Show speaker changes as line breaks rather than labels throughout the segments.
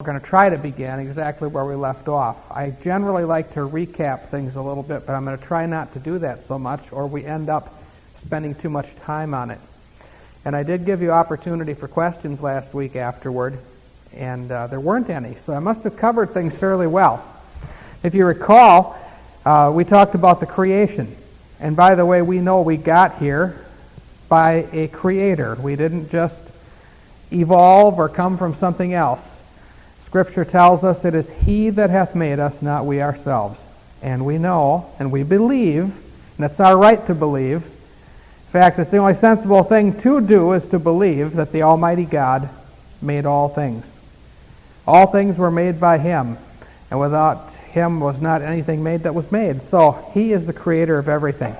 We're going to try to begin exactly where we left off. I generally like to recap things a little bit, but I'm going to try not to do that so much, or we end up spending too much time on it. And I did give you opportunity for questions last week afterward, and there weren't any, so I must have covered things fairly well. If you recall, we talked about the creation. And by the way, we know we got here by a creator. We didn't just evolve or come from something else. Scripture tells us it is He that hath made us, not we ourselves. And we know, and we believe, and it's our right to believe. In fact, it's the only sensible thing to do is to believe that the Almighty God made all things. All things were made by Him, and without Him was not anything made that was made. So He is the creator of everything.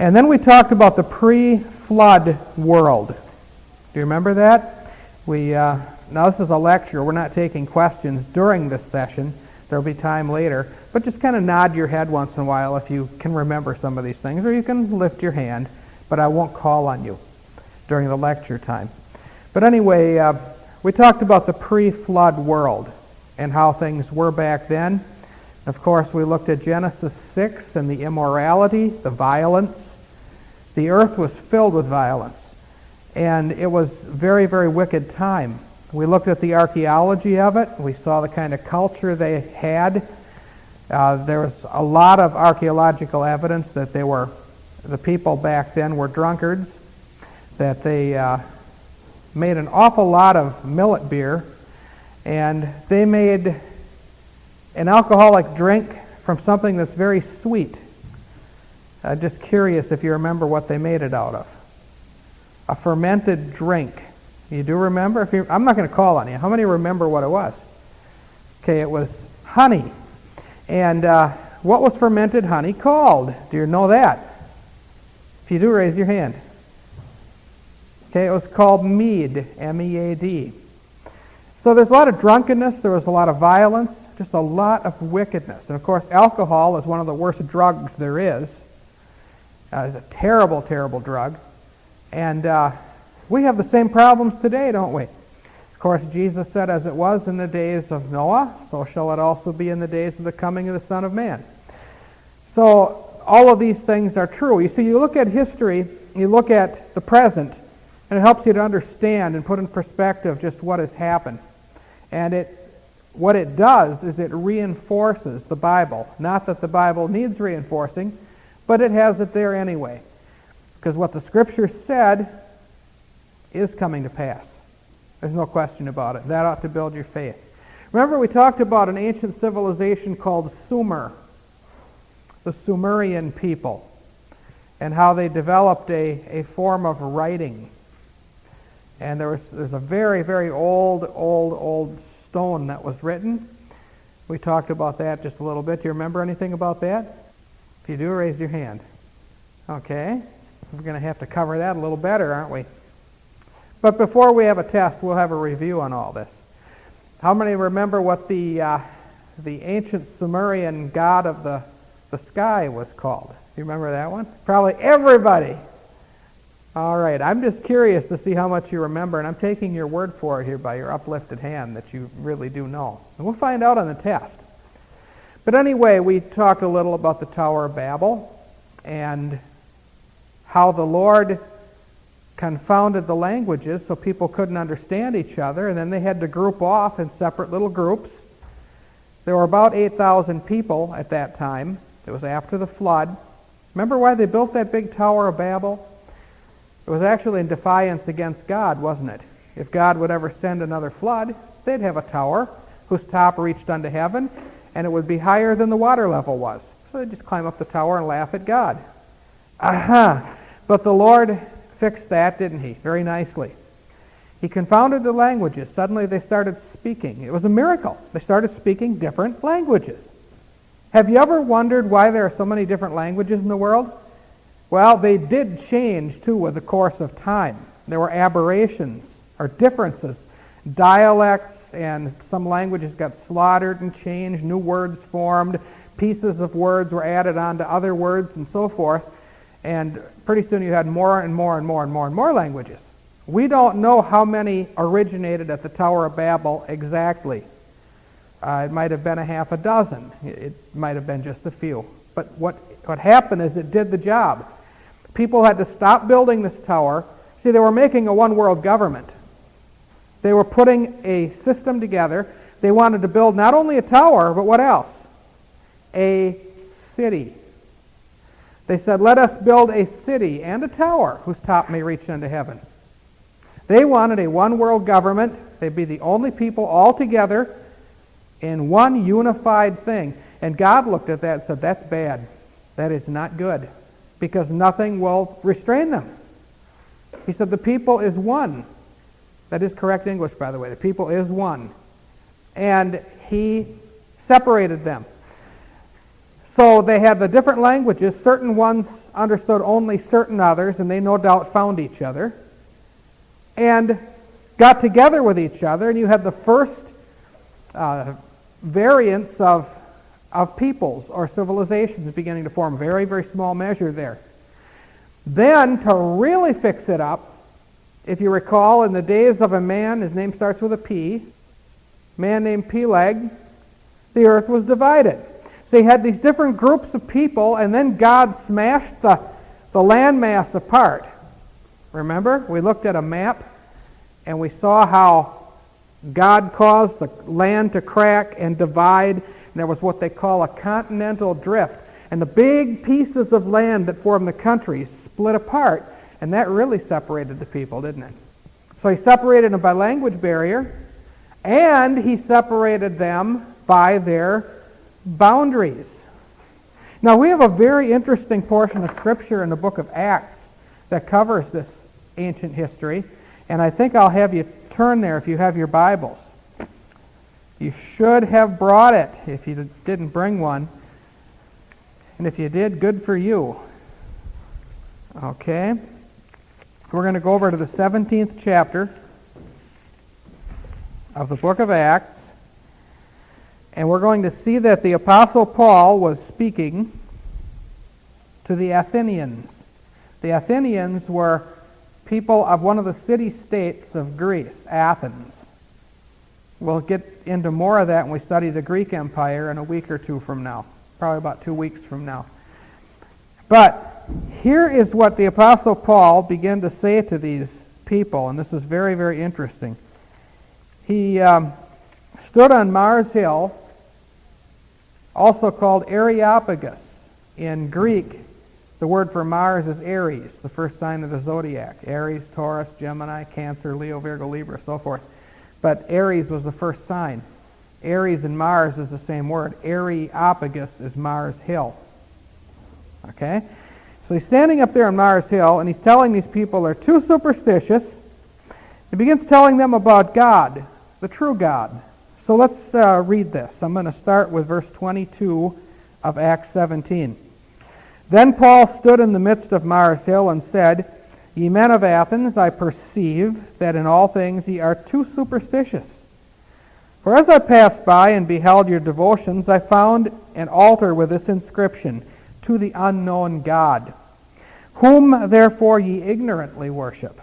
And then we talked about the pre-flood world. Do you remember that? Now this is a lecture. We're not taking questions during this session. There will be time later. But just kind of nod your head once in a while if you can remember some of these things, or you can lift your hand, but I won't call on you during the lecture time. But anyway, we talked about the pre-flood world and how things were back then. Of course, we looked at Genesis 6 and the immorality, the violence. The earth was filled with violence, and it was a very, very wicked time. We looked at the archaeology of it. We saw the kind of culture they had. There was a lot of archaeological evidence that the people back then were drunkards, that they made an awful lot of millet beer, and they made an alcoholic drink from something that's very sweet. Just curious if you remember what they made it out of. A fermented drink. You do remember? I'm not going to call on you. How many remember what it was? Okay, it was honey. And what was fermented honey called? Do you know that? If you do, raise your hand. Okay, it was called mead, M-E-A-D. So there's a lot of drunkenness, there was a lot of violence, just a lot of wickedness. And of course, alcohol is one of the worst drugs there is. It's a terrible, terrible drug. And we have the same problems today, don't we? Of course, Jesus said, as it was in the days of Noah, so shall it also be in the days of the coming of the Son of Man. So all of these things are true. You see, you look at history, you look at the present, and it helps you to understand and put in perspective just what has happened. And what it does is it reinforces the Bible. Not that the Bible needs reinforcing, but it has it there anyway. Because what the Scripture said is coming to pass. There's no question about it. That ought to build your faith. Remember, we talked about an ancient civilization called Sumer, the Sumerian people, and how they developed a form of writing. And there's a very, very old stone that was written. We talked about that just a little bit. Do you remember anything about that? If you do, raise your hand. Okay. We're going to have to cover that a little better, aren't we? But before we have a test, we'll have a review on all this. How many remember what the ancient Sumerian god of the sky was called? Do you remember that one? Probably everybody. All right, I'm just curious to see how much you remember, and I'm taking your word for it here by your uplifted hand that you really do know. And we'll find out on the test. But anyway, we talked a little about the Tower of Babel and how the Lord confounded the languages so people couldn't understand each other, and then they had to group off in separate little groups. There were about 8,000 people at that time. It was after the flood. Remember why they built that big Tower of Babel? It was actually in defiance against God, wasn't it? If God would ever send another flood, they'd have a tower whose top reached unto heaven, and it would be higher than the water level was. So they'd just climb up the tower and laugh at God. But the Lord fixed that, didn't He? Very nicely. He confounded the languages. Suddenly they started speaking. It was a miracle. They started speaking different languages. Have you ever wondered why there are so many different languages in the world? Well, they did change, too, with the course of time. There were aberrations, or differences. Dialects, and some languages got slaughtered and changed. New words formed. Pieces of words were added on to other words, and so forth. And pretty soon you had more and more and more and more and more languages. We don't know how many originated at the Tower of Babel exactly. It might have been a half a dozen. It might have been just a few. But what happened is it did the job. People had to stop building this tower. See, they were making a one-world government. They were putting a system together. They wanted to build not only a tower, but what else? A city. They said, let us build a city and a tower whose top may reach unto heaven. They wanted a one-world government. They'd be the only people all together in one unified thing. And God looked at that and said, that's bad. That is not good, because nothing will restrain them. He said, the people is one. That is correct English, by the way. The people is one. And he separated them. So they had the different languages. Certain ones understood only certain others, and they no doubt found each other and got together with each other, and you had the first variants of peoples or civilizations beginning to form. Very, very small measure there. Then, to really fix it up, if you recall, in the days of a man, his name starts with a P, man named Peleg, the earth was divided. So you had these different groups of people, and then God smashed the landmass apart. Remember? We looked at a map, and we saw how God caused the land to crack and divide, and there was what they call a continental drift. And the big pieces of land that formed the countries split apart, and that really separated the people, didn't it? So he separated them by language barrier, and he separated them by their boundaries. Now, we have a very interesting portion of Scripture in the book of Acts that covers this ancient history, and I think I'll have you turn there if you have your Bibles. You should have brought it if you didn't bring one, and if you did, good for you. Okay, we're going to go over to the 17th chapter of the book of Acts, and we're going to see that the Apostle Paul was speaking to the Athenians. The Athenians were people of one of the city-states of Greece, Athens. We'll get into more of that when we study the Greek Empire in a week or two from now, probably about 2 weeks from now. But here is what the Apostle Paul began to say to these people, and this is very, very interesting. He stood on Mars Hill, also called Areopagus. In Greek, the word for Mars is Aries, the first sign of the zodiac. Aries, Taurus, Gemini, Cancer, Leo, Virgo, Libra, so forth. But Aries was the first sign. Aries and Mars is the same word. Areopagus is Mars Hill. Okay? So he's standing up there on Mars Hill, and he's telling these people they're too superstitious. He begins telling them about God, the true God. So let's read this. I'm going to start with verse 22 of Acts 17. Then Paul stood in the midst of Mars Hill and said, Ye men of Athens, I perceive that in all things ye are too superstitious. For as I passed by and beheld your devotions, I found an altar with this inscription, To the unknown God, whom therefore ye ignorantly worship.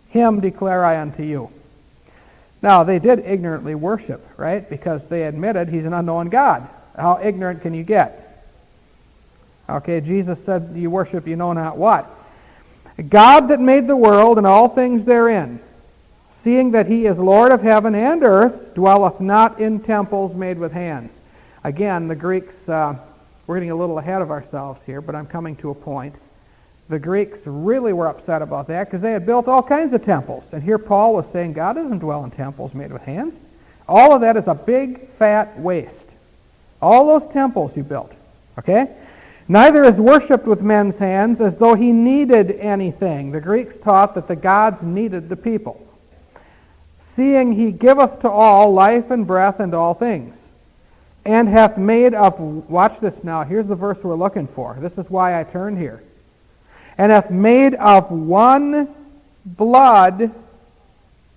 Him declare I unto you. Now, they did ignorantly worship, right? Because they admitted he's an unknown God. How ignorant can you get? Okay, Jesus said, you worship you know not what. God that made the world and all things therein, seeing that he is Lord of heaven and earth, dwelleth not in temples made with hands. Again, the Greeks, we're getting a little ahead of ourselves here, but I'm coming to a point. The Greeks really were upset about that because they had built all kinds of temples. And here Paul was saying God doesn't dwell in temples made with hands. All of that is a big, fat waste. All those temples you built. Okay? Neither is worshipped with men's hands as though he needed anything. The Greeks taught that the gods needed the people. Seeing he giveth to all life and breath and all things. And hath made of, watch this now, here's the verse we're looking for. This is why I turned here. And hath made of one blood,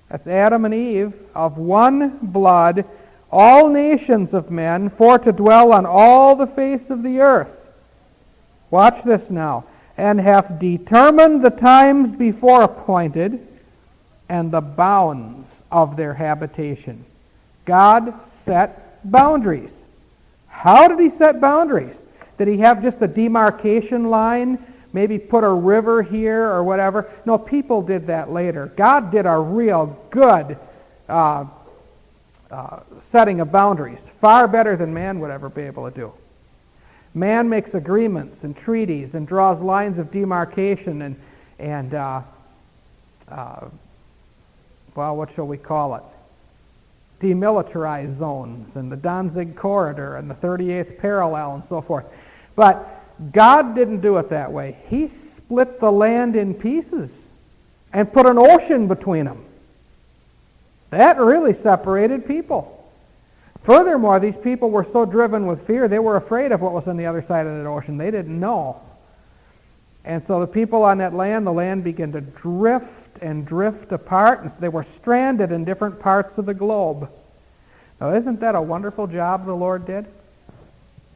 that's Adam and Eve, of one blood, all nations of men, for to dwell on all the face of the earth. Watch this now. And hath determined the times before appointed and the bounds of their habitation. God set boundaries. How did he set boundaries? Did he have just a demarcation line? Maybe put a river here or whatever? No, people did that later. God did a real good setting of boundaries, far better than man would ever be able to do. Man makes agreements and treaties and draws lines of demarcation and well, what shall we call it? Demilitarized zones and the Danzig corridor and the 38th parallel and so forth. But God didn't do it that way. He split the land in pieces and put an ocean between them. That really separated people. Furthermore, these people were so driven with fear, they were afraid of what was on the other side of that ocean. They didn't know. And so the people on that land, the land began to drift and drift apart, and they were stranded in different parts of the globe. Now, isn't that a wonderful job the Lord did?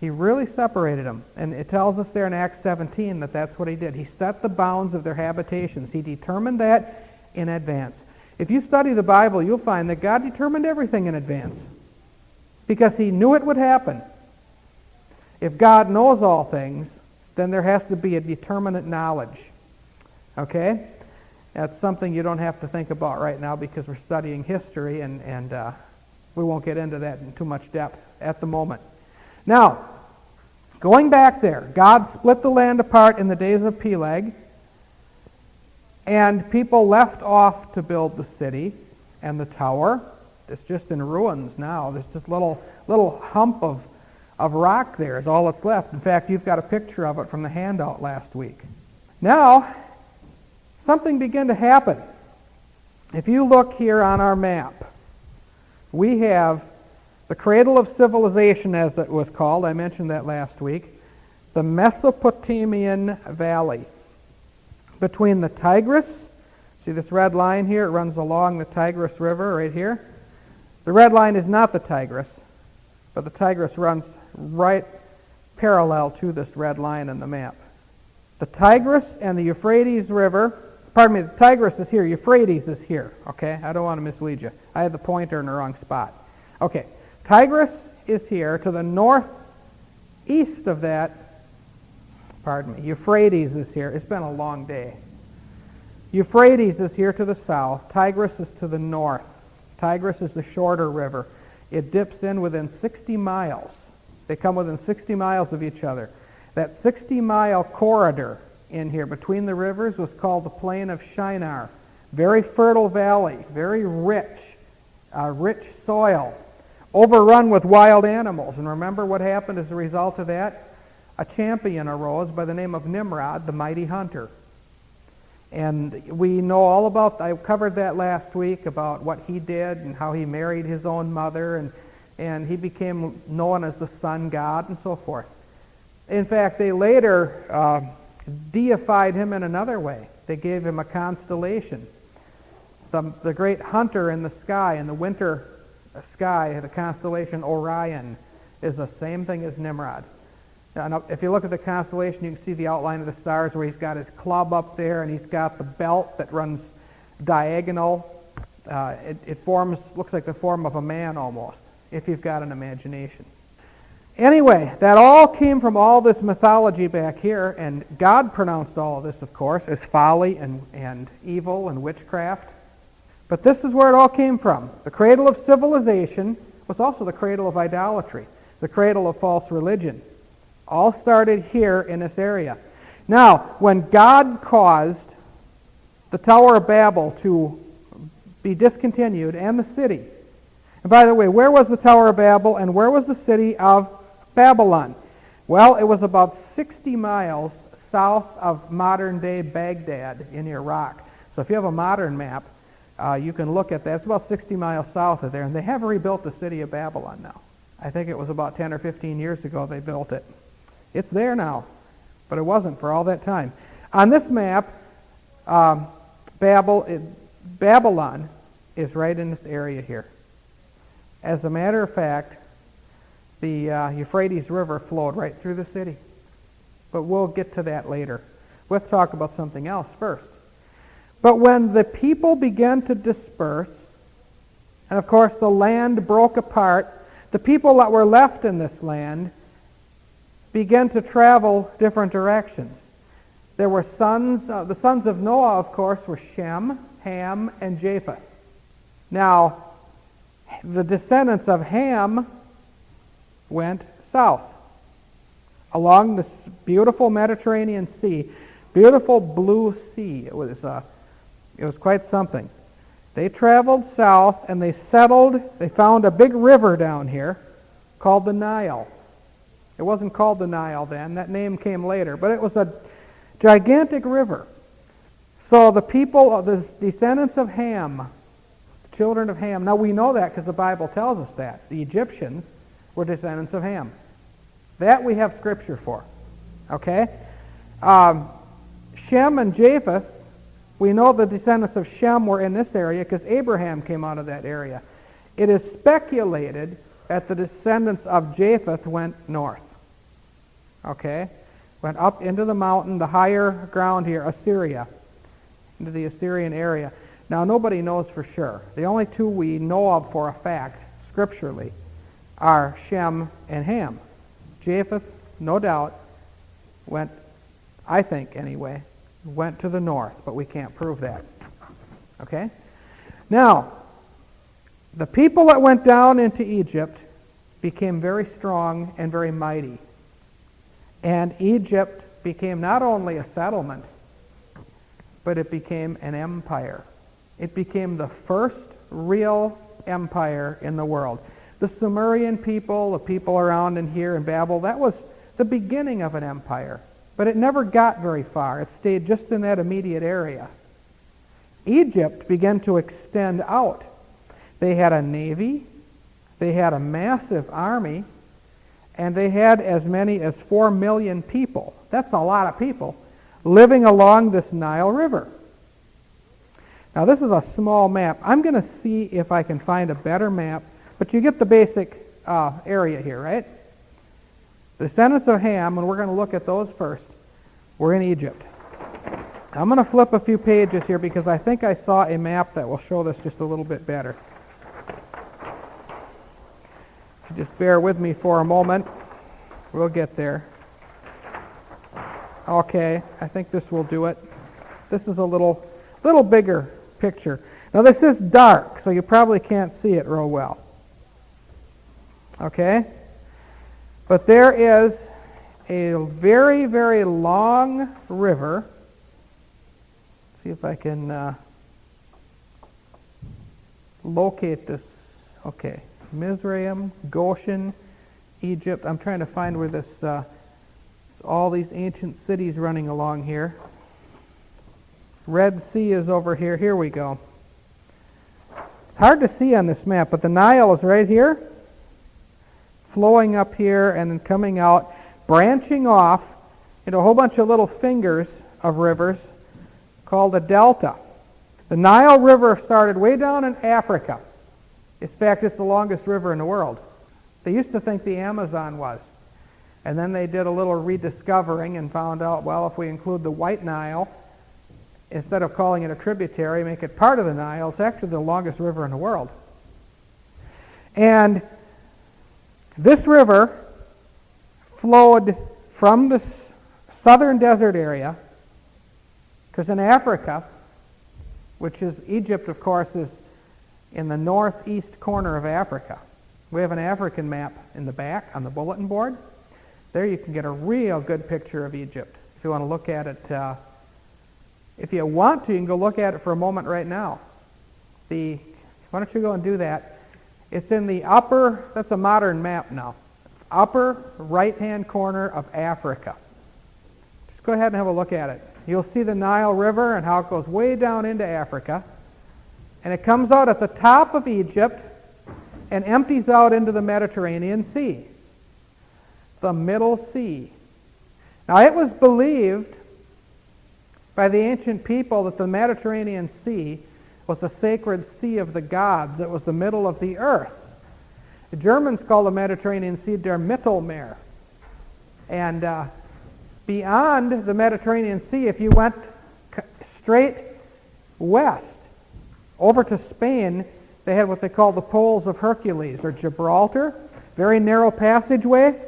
He really separated them. And it tells us there in Acts 17 that that's what he did. He set the bounds of their habitations. He determined that in advance. If you study the Bible, you'll find that God determined everything in advance because he knew it would happen. If God knows all things, then there has to be a determinate knowledge. Okay? That's something you don't have to think about right now because we're studying history and we won't get into that in too much depth at the moment. Now, going back there, God split the land apart in the days of Peleg, and people left off to build the city and the tower. It's just in ruins now. There's just little hump of rock there is all that's left. In fact, you've got a picture of it from the handout last week. Now, something began to happen. If you look here on our map, we have the cradle of civilization, as it was called. I mentioned that last week. The Mesopotamian Valley. Between the Tigris, see this red line here? It runs along the Tigris River right here. The red line is not the Tigris, but the Tigris runs right parallel to this red line in the map. The Tigris and the Euphrates River, pardon me, the Tigris is here, Euphrates is here, okay? I don't want to mislead you. I had the pointer in the wrong spot. Okay, Tigris is here. To the northeast of that, pardon me, Euphrates is here. It's been a long day. Euphrates is here to the south. Tigris is to the north. Tigris is the shorter river. It dips in within 60 miles. They come within 60 miles of each other. That 60-mile corridor in here between the rivers was called the Plain of Shinar. Very fertile valley, very rich soil, overrun with wild animals. And remember what happened as a result of that? A champion arose by the name of Nimrod, the mighty hunter. And we know all about, I covered that last week, about what he did and how he married his own mother, and he became known as the sun god and so forth. In fact, they later deified him in another way. They gave him a constellation. The great hunter in the sky, in the winter sky, the constellation Orion, is the same thing as Nimrod. Now, if you look at the constellation, you can see the outline of the stars where he's got his club up there, and he's got the belt that runs diagonal. It forms, looks like the form of a man almost, if you've got an imagination. Anyway, that all came from all this mythology back here, and God pronounced all of this, of course, as folly and evil and witchcraft. But this is where it all came from. The cradle of civilization was also the cradle of idolatry, the cradle of false religion. All started here in this area. Now, when God caused the Tower of Babel to be discontinued and the city, and by the way, where was the Tower of Babel and where was the city of Babylon? Well, it was about 60 miles south of modern-day Baghdad in Iraq. So if you have a modern map, you can look at that. It's about 60 miles south of there, and they have rebuilt the city of Babylon now. I think it was about 10 or 15 years ago they built it. It's there now, but it wasn't for all that time. On this map, Babylon is right in this area here. As a matter of fact, the Euphrates River flowed right through the city. But we'll get to that later. Let's talk about something else first. But when the people began to disperse, and of course the land broke apart, the people that were left in this land began to travel different directions. There were the sons of Noah, of course, were Shem, Ham, and Japheth. Now, the descendants of Ham went south along this beautiful Mediterranean Sea, beautiful blue sea. It was quite something. They traveled south and they found a big river down here called the Nile. It wasn't called the Nile then, that name came later, but it was a gigantic river. So the people, the descendants of Ham, children of Ham, now we know that because the Bible tells us that. The Egyptians were descendants of Ham. That we have scripture for. Okay? Shem and Japheth, we know the descendants of Shem were in this area because Abraham came out of that area. It is speculated that the descendants of Japheth went north. Okay? Went up into the mountain, the higher ground here, Assyria, into the Assyrian area. Now, nobody knows for sure. The only two we know of for a fact, scripturally, are Shem and Ham. Japheth, no doubt, went, I think anyway, went to the north, but we can't prove that. Okay? Now, the people that went down into Egypt became very strong and very mighty. And Egypt became not only a settlement, but it became an empire. It became the first real empire in the world. The Sumerian people, the people around in here in Babel, that was the beginning of an empire. But it never got very far. It stayed just in that immediate area. Egypt began to extend out. They had a navy, they had a massive army, and they had as many as 4 million people. That's a lot of people living along this Nile River. Now this is a small map. I'm going to see if I can find a better map, but you get the basic area here, right? The descendants of Ham, and we're going to look at those first, were in Egypt. I'm going to flip a few pages here because I think I saw a map that will show this just a little bit better. Just bear with me for a moment. We'll get there. Okay, I think this will do it. This is a little bigger picture. Now this is dark, so you probably can't see it real well. Okay? But there is a very, very long river. See if I can locate this. Okay. Mizraim, Goshen, Egypt. I'm trying to find where this, all these ancient cities running along here. Red Sea is over here. Here we go. It's hard to see on this map, but the Nile is right here, flowing up here and then coming out, branching off into a whole bunch of little fingers of rivers called a delta. The Nile River started way down in Africa. In fact, it's the longest river in the world. They used to think the Amazon was. And then they did a little rediscovering and found out, well, if we include the White Nile, instead of calling it a tributary, make it part of the Nile, it's actually the longest river in the world. And this river flowed from the southern desert area, because in Africa, which is Egypt, of course, is in the northeast corner of Africa. We have an African map in the back on the bulletin board. There you can get a real good picture of Egypt. If you want to look at it, if you want to, you can go look at it for a moment right now. Why don't you go and do that? It's in the upper, that's a modern map now, upper right-hand corner of Africa. Just go ahead and have a look at it. You'll see the Nile River and how it goes way down into Africa. And it comes out at the top of Egypt and empties out into the Mediterranean Sea, the Middle Sea. Now it was believed by the ancient people that the Mediterranean Sea was the sacred sea of the gods. It was the middle of the earth. The Germans call the Mediterranean Sea der Mittelmeer. And beyond the Mediterranean Sea, if you went straight west. Over to Spain, they had what they call the Poles of Hercules, or Gibraltar, very narrow passageway,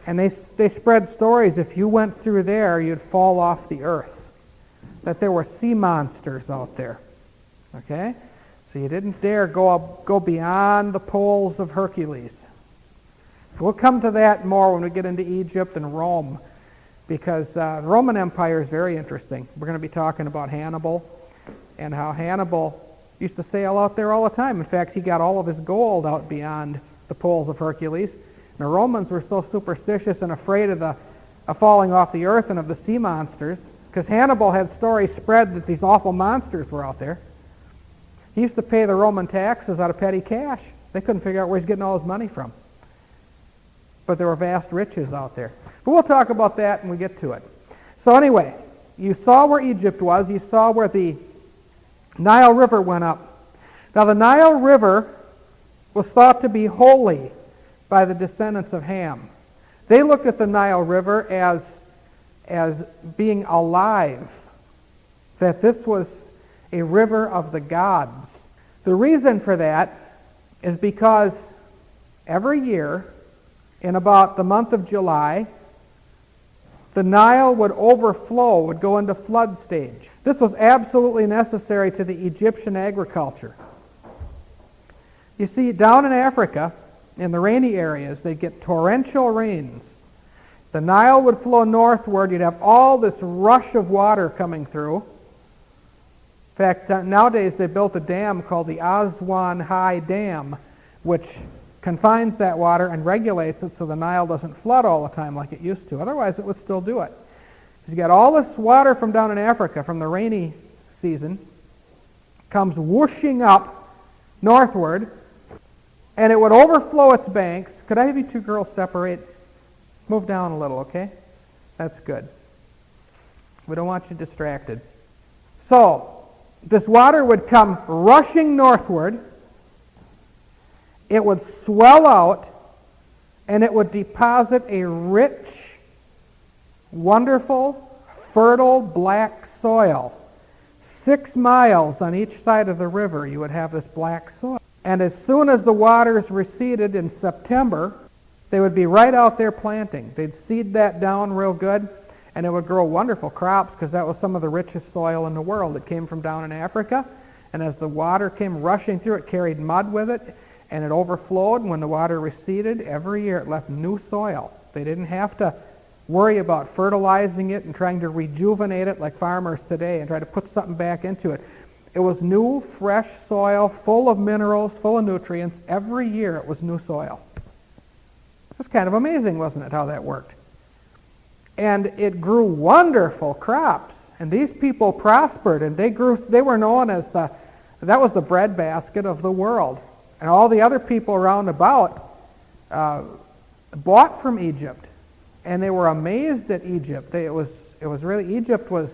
and they spread stories if you went through there, you'd fall off the earth, that there were sea monsters out there. Okay? So you didn't dare go beyond the Poles of Hercules. We'll come to that more when we get into Egypt and Rome, because the Roman Empire is very interesting. We're going to be talking about Hannibal and how Hannibal used to sail out there all the time. In fact, he got all of his gold out beyond the Poles of Hercules. And the Romans were so superstitious and afraid of falling off the earth and of the sea monsters, because Hannibal had stories spread that these awful monsters were out there. He used to pay the Roman taxes out of petty cash. They couldn't figure out where he's getting all his money from. But there were vast riches out there. But we'll talk about that when we get to it. So anyway, you saw where Egypt was. You saw where the Nile River went up. Now the Nile River was thought to be holy by the descendants of Ham. They looked at the Nile River as being alive, that this was a river of the gods. The reason for that is because every year, in about the month of July, the Nile would overflow, would go into flood stage. This was absolutely necessary to the Egyptian agriculture. You see, down in Africa, in the rainy areas, they'd get torrential rains. The Nile would flow northward. You'd have all this rush of water coming through. In fact, nowadays they built a dam called the Aswan High Dam, which confines that water and regulates it so the Nile doesn't flood all the time like it used to. Otherwise, it would still do it. You got all this water from down in Africa, from the rainy season, comes whooshing up northward, and it would overflow its banks. Could I have you two girls separate? Move down a little, okay? That's good. We don't want you distracted. So, this water would come rushing northward. It would swell out, and it would deposit a rich, wonderful, fertile black soil. 6 miles on each side of the river you would have this black soil. And as soon as the waters receded in September, they would be right out there planting. They'd seed that down real good, and it would grow wonderful crops because that was some of the richest soil in the world. It came from down in Africa, and as the water came rushing through, it carried mud with it, and it overflowed. When the water receded, every year it left new soil. They didn't have to worry about fertilizing it and trying to rejuvenate it like farmers today and try to put something back into it. It was new, fresh soil, full of minerals, full of nutrients. Every year it was new soil. It was kind of amazing, wasn't it, how that worked? And it grew wonderful crops. And these people prospered, and they were known as that was the breadbasket of the world. And all the other people around about bought from Egypt, and they were amazed at Egypt. Egypt was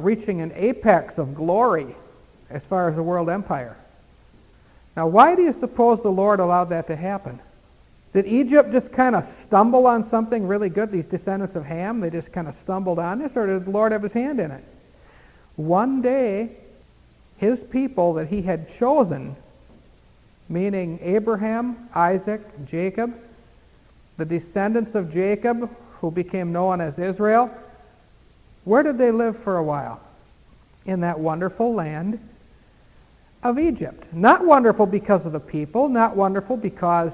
reaching an apex of glory as far as the world empire. Now, why do you suppose the Lord allowed that to happen? Did Egypt just kind of stumble on something really good? These descendants of Ham, they just kind of stumbled on this, or did the Lord have his hand in it? One day, his people that he had chosen, meaning Abraham, Isaac, Jacob, the descendants of Jacob, who became known as Israel, where did they live for a while? In that wonderful land of Egypt. Not wonderful because of the people, not wonderful because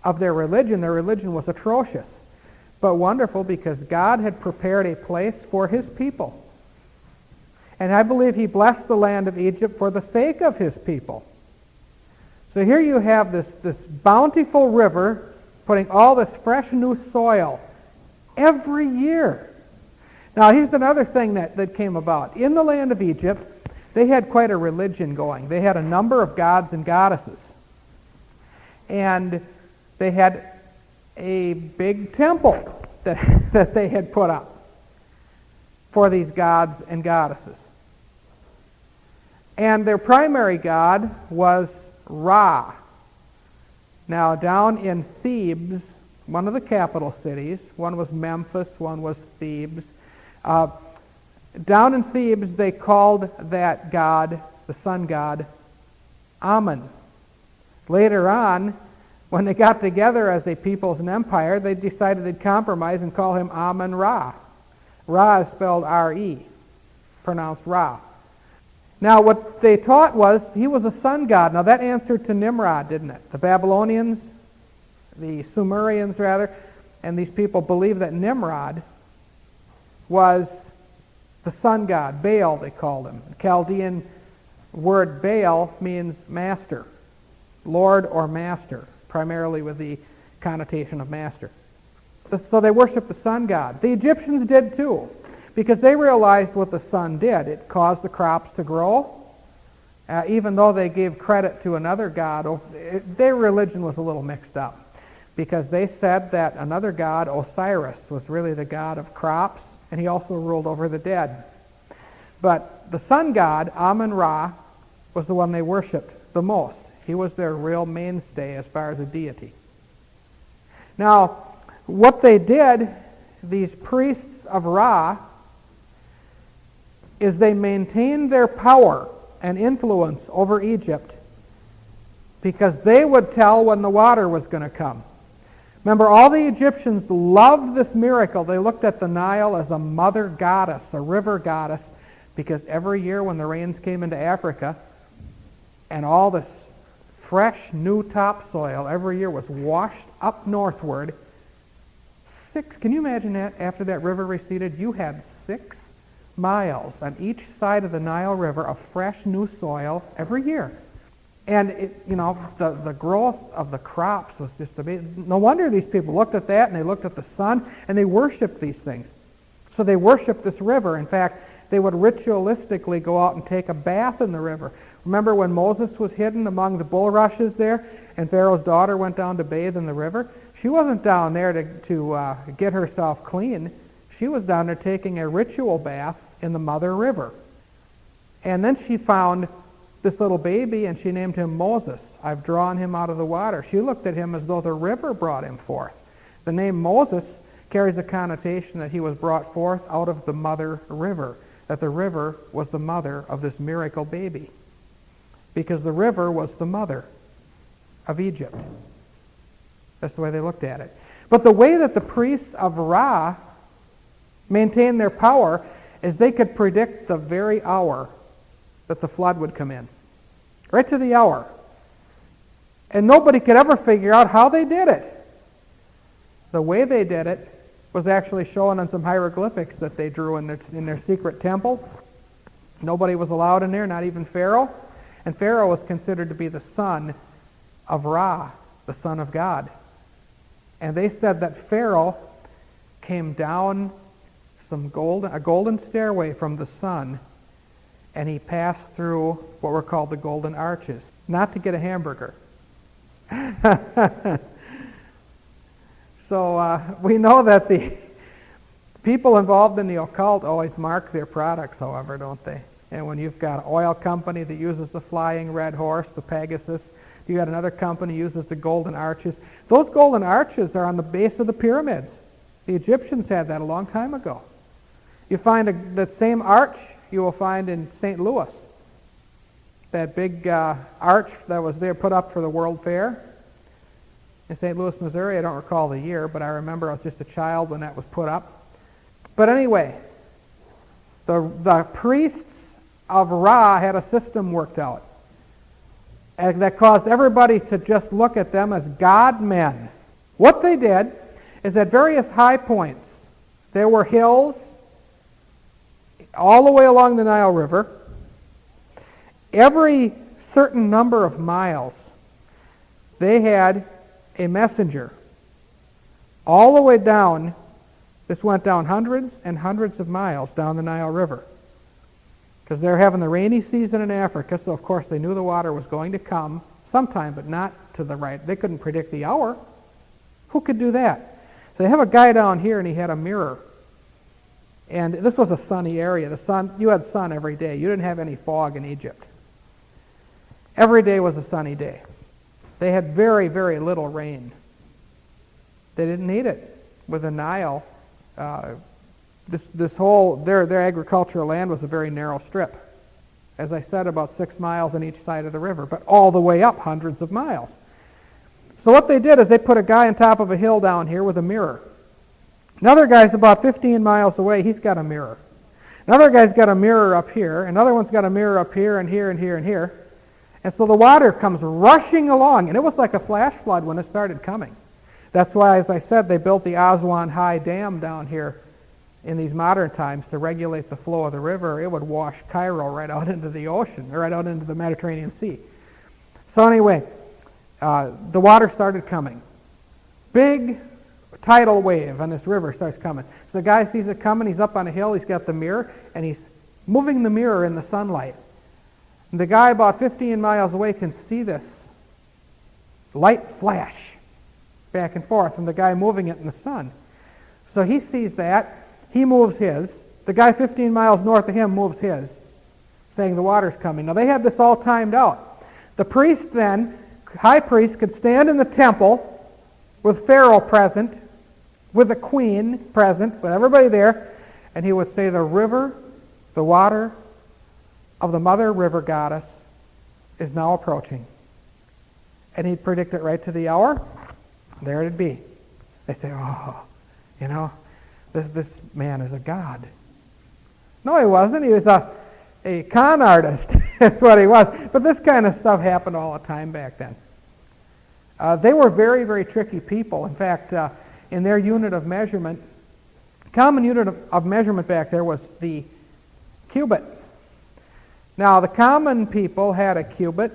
of their religion. Their religion was atrocious. But wonderful because God had prepared a place for his people. And I believe he blessed the land of Egypt for the sake of his people. So here you have this bountiful river putting all this fresh new soil every year. Now here's another thing that came about. In the land of Egypt, they had quite a religion going. They had a number of gods and goddesses. And they had a big temple that they had put up for these gods and goddesses. And their primary god was Ra. Now, down in Thebes, one of the capital cities, one was Memphis, one was Thebes, Down in Thebes, they called that god, the sun god, Amun. Later on, when they got together as a people's an empire, they decided they'd compromise and call him Amun-Ra. Ra is spelled R-E, pronounced Ra. Now, what they taught was he was a sun god. Now, that answered to Nimrod, didn't it? The Babylonians, the Sumerians, rather, and these people believed that Nimrod was the sun god. Baal, they called him. The Chaldean word Baal means master, lord or master, primarily with the connotation of master. So they worshiped the sun god. The Egyptians did too, because they realized what the sun did. It caused the crops to grow. Even though they gave credit to another god, their religion was a little mixed up, because they said that another god, Osiris, was really the god of crops, and he also ruled over the dead. But the sun god, Amun-Ra, was the one they worshipped the most. He was their real mainstay as far as a deity. Now, what they did, these priests of Ra, is they maintained their power and influence over Egypt because they would tell when the water was going to come. Remember, all the Egyptians loved this miracle. They looked at the Nile as a mother goddess, a river goddess, because every year when the rains came into Africa and all this fresh new topsoil every year was washed up northward, can you imagine that after that river receded? You had 6 miles on each side of the Nile River of fresh new soil every year. And the growth of the crops was just amazing. No wonder these people looked at that, and they looked at the sun, and they worshipped these things. So they worshipped this river. In fact, they would ritualistically go out and take a bath in the river. Remember when Moses was hidden among the bulrushes there, and Pharaoh's daughter went down to bathe in the river? She wasn't down there to get herself clean. She was down there taking a ritual bath in the Mother River. And then she found this little baby, and she named him Moses. I've drawn him out of the water. She looked at him as though the river brought him forth. The name Moses carries the connotation that he was brought forth out of the Mother River, that the river was the mother of this miracle baby, because the river was the mother of Egypt. That's the way they looked at it. But the way that the priests of Ra maintained their power is they could predict the very hour that the flood would come in. Right to the hour. And nobody could ever figure out how they did it. The way they did it was actually shown on some hieroglyphics that they drew in their secret temple. Nobody was allowed in there, not even Pharaoh. And Pharaoh was considered to be the son of Ra, the son of God. And they said that Pharaoh came down a golden stairway from the sun, and he passed through what were called the golden arches, not to get a hamburger. So we know that the people involved in the occult always mark their products, however, don't they? And when you've got an oil company that uses the flying red horse, the Pegasus, you got another company that uses the golden arches. Those golden arches are on the base of the pyramids. The Egyptians had that a long time ago. You find that same arch you will find in St. Louis. That big arch that was there put up for the World Fair in St. Louis, Missouri. I don't recall the year, but I remember I was just a child when that was put up. But anyway, the priests of Ra had a system worked out that caused everybody to just look at them as God-men. What they did is at various high points, there were hills all the way along the Nile River. Every certain number of miles, they had a messenger. All the way down, this went down hundreds and hundreds of miles down the Nile River. Because they're having the rainy season in Africa, so of course they knew the water was going to come sometime, but not to the right. They couldn't predict the hour. Who could do that? So they have a guy down here, and he had a mirror. And this was a sunny area. You had sun every day. You didn't have any fog in Egypt. Every day was a sunny day. They had very, very little rain. They didn't need it. With the Nile This whole, their agricultural land was a very narrow strip. As I said, about 6 miles on each side of the river, but all the way up hundreds of miles. So what they did is they put a guy on top of a hill down here with a mirror. Another guy's about 15 miles away, he's got a mirror. Another guy's got a mirror up here, another one's got a mirror up here and here and here and here. And so the water comes rushing along, and it was like a flash flood when it started coming. That's why, as I said, they built the Aswan High Dam down here in these modern times to regulate the flow of the river. It would wash Cairo right out into the ocean, or right out into the Mediterranean Sea. So anyway, the water started coming. Big tidal wave on this river starts coming. So the guy sees it coming, he's up on a hill, he's got the mirror, and he's moving the mirror in the sunlight. And the guy about 15 miles away can see this light flash back and forth from the guy moving it in the sun. So he sees that, he moves his, the guy 15 miles north of him moves his, saying the water's coming. Now they had this all timed out. The priest then, high priest, could stand in the temple with Pharaoh present, with the queen present, with everybody there, and he would say, the river, the water of the mother river goddess is now approaching. And he'd predict it right to the hour. There it'd be. They say, oh, you know, this man is a god. No, he wasn't. He was a con artist. That's what he was. But this kind of stuff happened all the time back then. They were very, very tricky people. In fact, in their unit of measurement, common unit of measurement back there was the cubit. Now, the common people had a cubit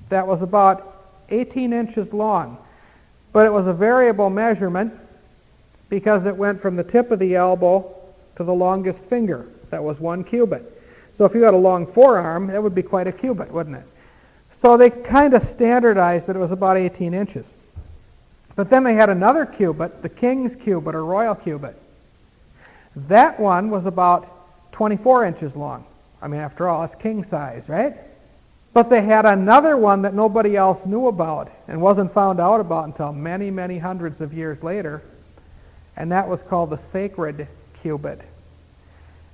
that was about 18 inches long, but it was a variable measurement because it went from the tip of the elbow to the longest finger. That was 1 cubit. So if you had a long forearm, that would be quite a cubit, wouldn't it? So they kind of standardized that it was about 18 inches. But then they had another cubit, the king's cubit or royal cubit. That one was about 24 inches long. I mean, after all, it's king size, right? But they had another one that nobody else knew about and wasn't found out about until many, many hundreds of years later. And that was called the sacred cubit.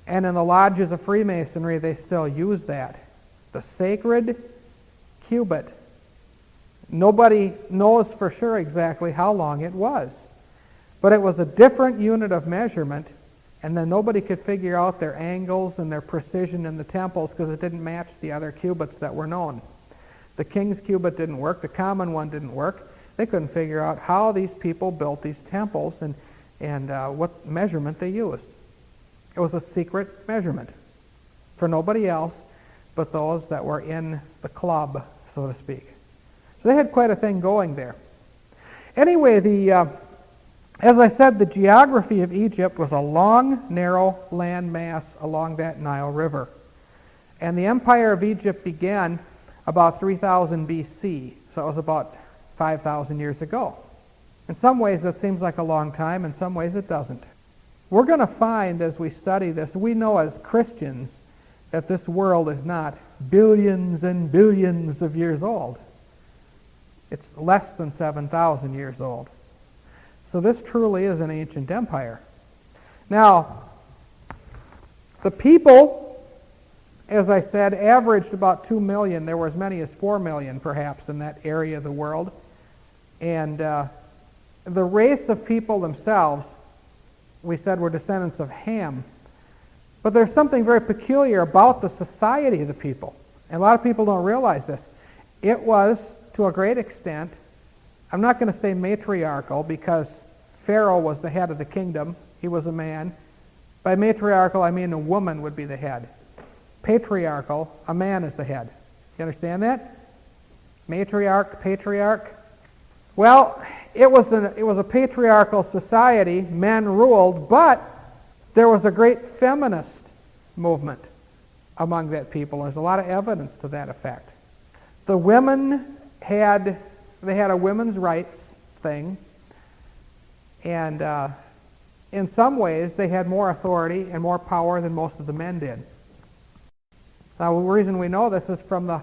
And in the lodges of Freemasonry, they still use that. The sacred cubit. Nobody knows for sure exactly how long it was. But it was a different unit of measurement, and then nobody could figure out their angles and their precision in the temples because it didn't match the other cubits that were known. The king's cubit didn't work. The common one didn't work. They couldn't figure out how these people built these temples and what measurement they used. It was a secret measurement for nobody else but those that were in the club, so to speak. So they had quite a thing going there. Anyway, as I said, the geography of Egypt was a long, narrow land mass along that Nile River. And the empire of Egypt began about 3000 BC, so it was about 5,000 years ago. In some ways that seems like a long time, in some ways it doesn't. We're going to find as we study this, we know as Christians that this world is not billions and billions of years old. It's less than 7,000 years old. So this truly is an ancient empire. Now, the people, as I said, averaged about 2 million. There were as many as 4 million, perhaps, in that area of the world. And the race of people themselves, we said, were descendants of Ham. But there's something very peculiar about the society of the people. And a lot of people don't realize this. It was, to a great extent, I'm not going to say matriarchal because Pharaoh was the head of the kingdom. He was a man. By matriarchal, I mean a woman would be the head. Patriarchal, a man is the head. You understand that? Matriarch, patriarch. Well, it was a patriarchal society. Men ruled, but there was a great feminist movement among that people. There's a lot of evidence to that effect. The women had a women's rights thing, and in some ways they had more authority and more power than most of the men did. Now, the reason we know this is from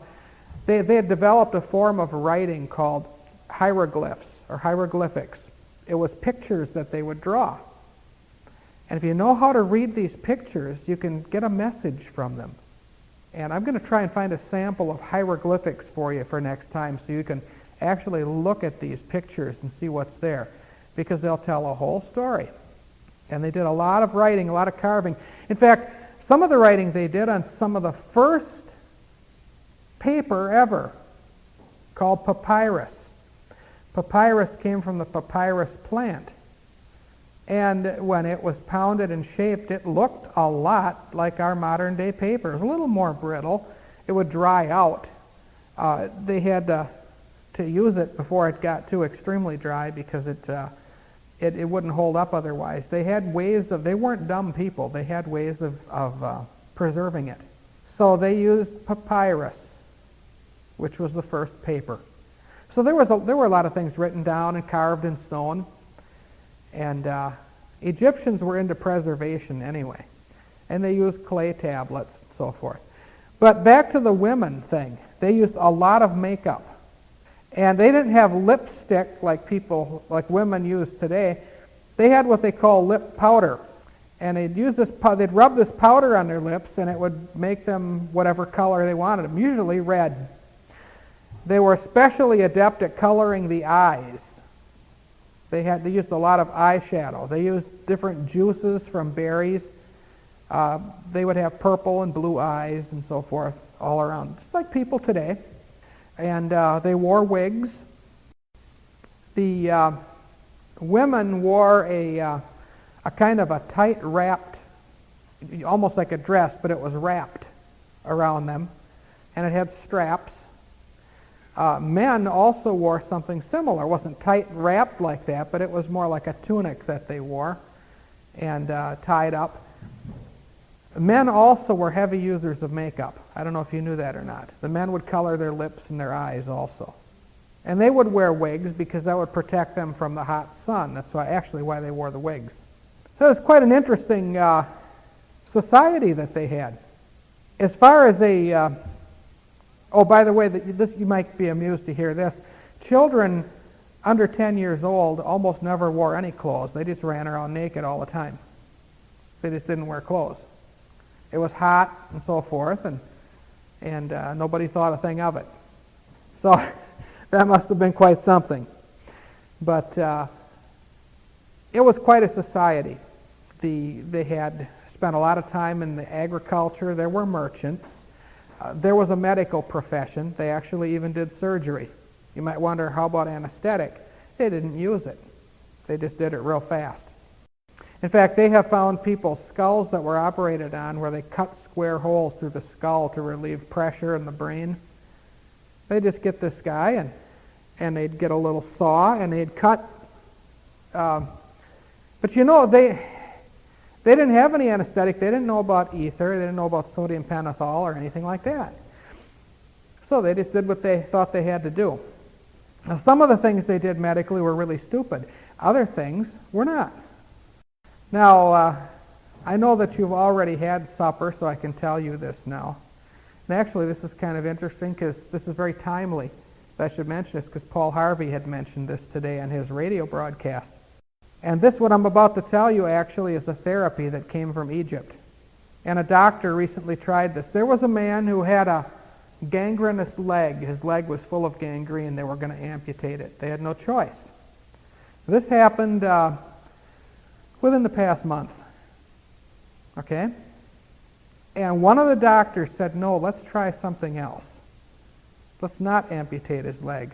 they had developed a form of writing called hieroglyphs or hieroglyphics. It was pictures that they would draw. And if you know how to read these pictures, you can get a message from them. And I'm going to try and find a sample of hieroglyphics for you for next time so you can actually look at these pictures and see what's there, because they'll tell a whole story. And they did a lot of writing, a lot of carving. In fact, some of the writing they did on some of the first paper ever, called papyrus. Papyrus came from the papyrus plant. And when it was pounded and shaped, it looked a lot like our modern day paper. It was a little more brittle. It would dry out. They had to use it before it got too extremely dry, because it wouldn't hold up otherwise. They had ways of, they weren't dumb people, they had ways of preserving it. So they used papyrus, which was the first paper. So there were a lot of things written down and carved in stone. And Egyptians were into preservation anyway. And they used clay tablets and so forth. But back to the women thing. They used a lot of makeup. And they didn't have lipstick like women use today. They had what they call lip powder. And they'd rub this powder on their lips, and it would make them whatever color they wanted them, usually red. They were especially adept at coloring the eyes. They used a lot of eyeshadow. They used different juices from berries. They would have purple and blue eyes and so forth all around, just like people today. And they wore wigs. The women wore a kind of a tight wrapped, almost like a dress, but it was wrapped around them, and it had straps. Men also wore something similar. It wasn't tight wrapped like that, but it was more like a tunic that they wore and tied up. Men also were heavy users of makeup. I don't know if you knew that or not. The men would color their lips and their eyes also. And they would wear wigs because that would protect them from the hot sun. That's why they wore the wigs. So it was quite an interesting society that they had. As far as by the way, you might be amused to hear this. Children under 10 years old almost never wore any clothes. They just ran around naked all the time. They just didn't wear clothes. It was hot and so forth, and nobody thought a thing of it. So that must have been quite something. But it was quite a society. They had spent a lot of time in the agriculture. There were merchants. There was a medical profession. They actually even did surgery. You might wonder, how about anesthetic? They didn't use it. They just did it real fast. In fact, they have found people's skulls that were operated on where they cut square holes through the skull to relieve pressure in the brain. They just get this guy, and they'd get a little saw, and they'd cut. But you know, they didn't have any anesthetic. They didn't know about ether. They didn't know about sodium pentothal or anything like that. So they just did what they thought they had to do. Now, some of the things they did medically were really stupid. Other things were not. Now, I know that you've already had supper, so I can tell you this now. And actually, this is kind of interesting because this is very timely. I should mention this because Paul Harvey had mentioned this today on his radio broadcast. And this, what I'm about to tell you, actually is a therapy that came from Egypt. And a doctor recently tried this. There was a man who had a gangrenous leg. His leg was full of gangrene. They were going to amputate it. They had no choice. This happened within the past month. Okay? And one of the doctors said, no, let's try something else. Let's not amputate his leg.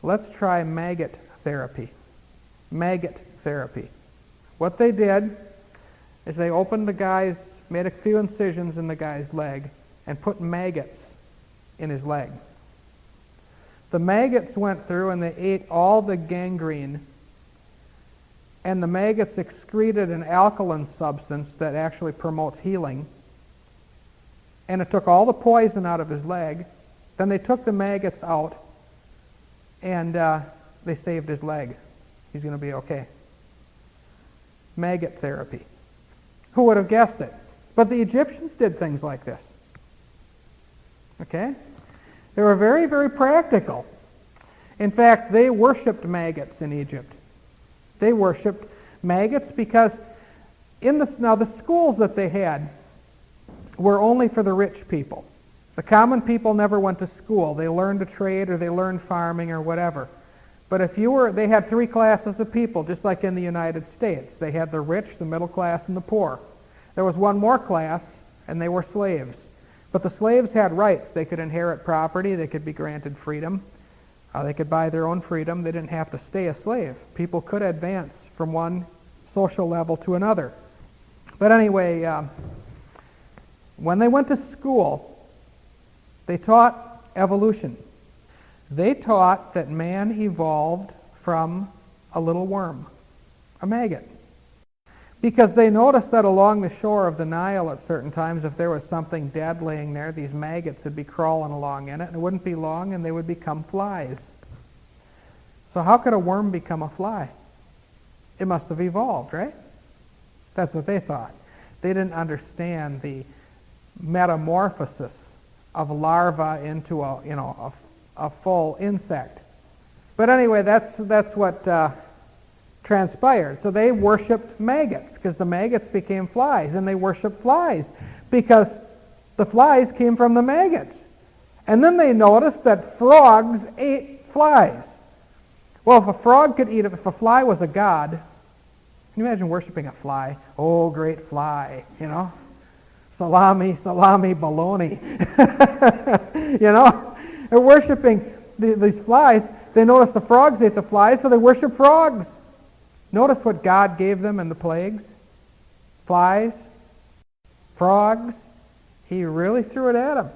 Let's try maggot therapy. Maggot therapy. What they did is they opened made a few incisions in the guy's leg and put maggots in his leg. The maggots went through and they ate all the gangrene, and the maggots excreted an alkaline substance that actually promotes healing, and it took all the poison out of his leg. Then they took the maggots out, and they saved his leg. He's going to be okay. Maggot therapy. Who would have guessed it? But the Egyptians did things like this. Okay? They were very, very practical. In fact, they worshipped maggots in Egypt. They worshipped maggots because Now, the schools that they had were only for the rich people. The common people never went to school. They learned a trade or they learned farming or whatever. But they had three classes of people, just like in the United States. They had the rich, the middle class, and the poor. There was one more class, and they were slaves. But the slaves had rights. They could inherit property. They could be granted freedom. They could buy their own freedom. They didn't have to stay a slave. People could advance from one social level to another. But anyway, when they went to school, they taught evolution. They taught that man evolved from a little worm, a maggot. Because they noticed that along the shore of the Nile at certain times, if there was something dead laying there, these maggots would be crawling along in it, and it wouldn't be long, and they would become flies. So how could a worm become a fly? It must have evolved, right? That's what they thought. They didn't understand the metamorphosis of larva into a full insect. But anyway, that's what transpired. So they worshipped maggots because the maggots became flies, and they worshipped flies because the flies came from the maggots. And then they noticed that frogs ate flies. Well, if a frog could eat it, if a fly was a god, can you imagine worshiping a fly? Oh, great fly, Salami, bologna. They're worshiping these flies. They noticed the frogs ate the flies, so they worship frogs. Notice what God gave them in the plagues. Flies, frogs. He really threw it at them.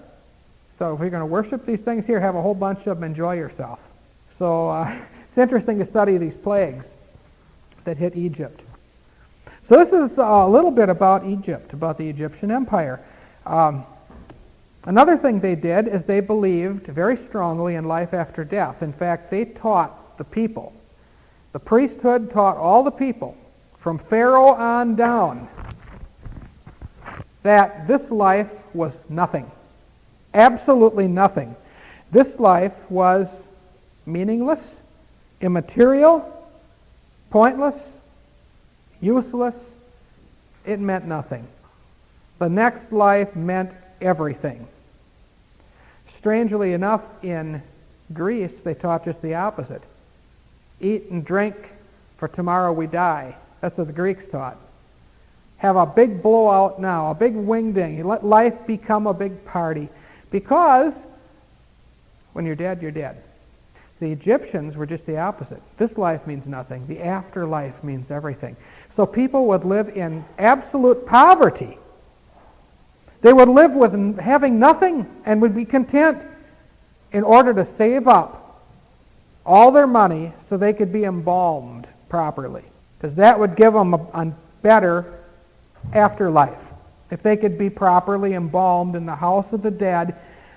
So if you're going to worship these things here, have a whole bunch of them, enjoy yourself. So it's interesting to study these plagues that hit Egypt. So this is a little bit about Egypt, about the Egyptian Empire. Another thing they did is they believed very strongly in life after death. In fact, they taught the people. The priesthood taught all the people, from Pharaoh on down, that this life was nothing. Absolutely nothing. This life was meaningless, immaterial, pointless, useless. It meant nothing. The next life meant everything. Strangely enough, in Greece, they taught just the opposite. Eat and drink, for tomorrow we die. That's what the Greeks taught. Have a big blowout now, a big wing-ding. You let life become a big party. Because when you're dead, you're dead. The Egyptians were just the opposite. This life means nothing. The afterlife means everything. So people would live in absolute poverty. They would live with having nothing and would be content in order to save up all their money so they could be embalmed properly. Because that would give them a better afterlife. If they could be properly embalmed in the house of the dead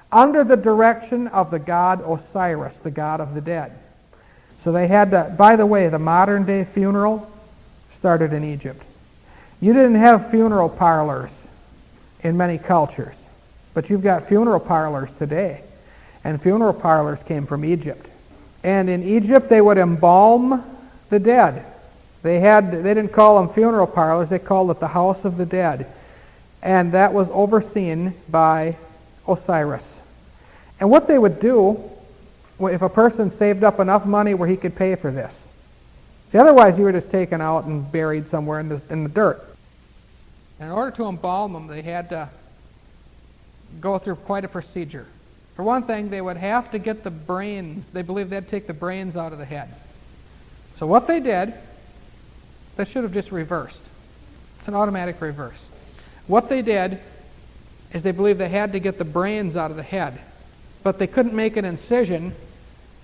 under the direction of the god Osiris, the god of the dead. So they had to, by the way, the modern day funeral started in Egypt. You didn't have funeral parlors in many cultures, but you've got funeral parlors today. And funeral parlors came from Egypt. And in Egypt they would embalm the dead. They didn't call them funeral parlors, they called it the house of the dead. And that was overseen by Osiris. And what they would do, if a person saved up enough money where he could pay for this. See, otherwise you were just taken out and buried somewhere in the dirt. And in order to embalm them, they had to go through quite a procedure. For one thing, they would have to get the brains. They believed they'd take the brains out of the head. So what they did, they should have just reversed. It's an automatic reverse. What they did is they believed they had to get the brains out of the head. But they couldn't make an incision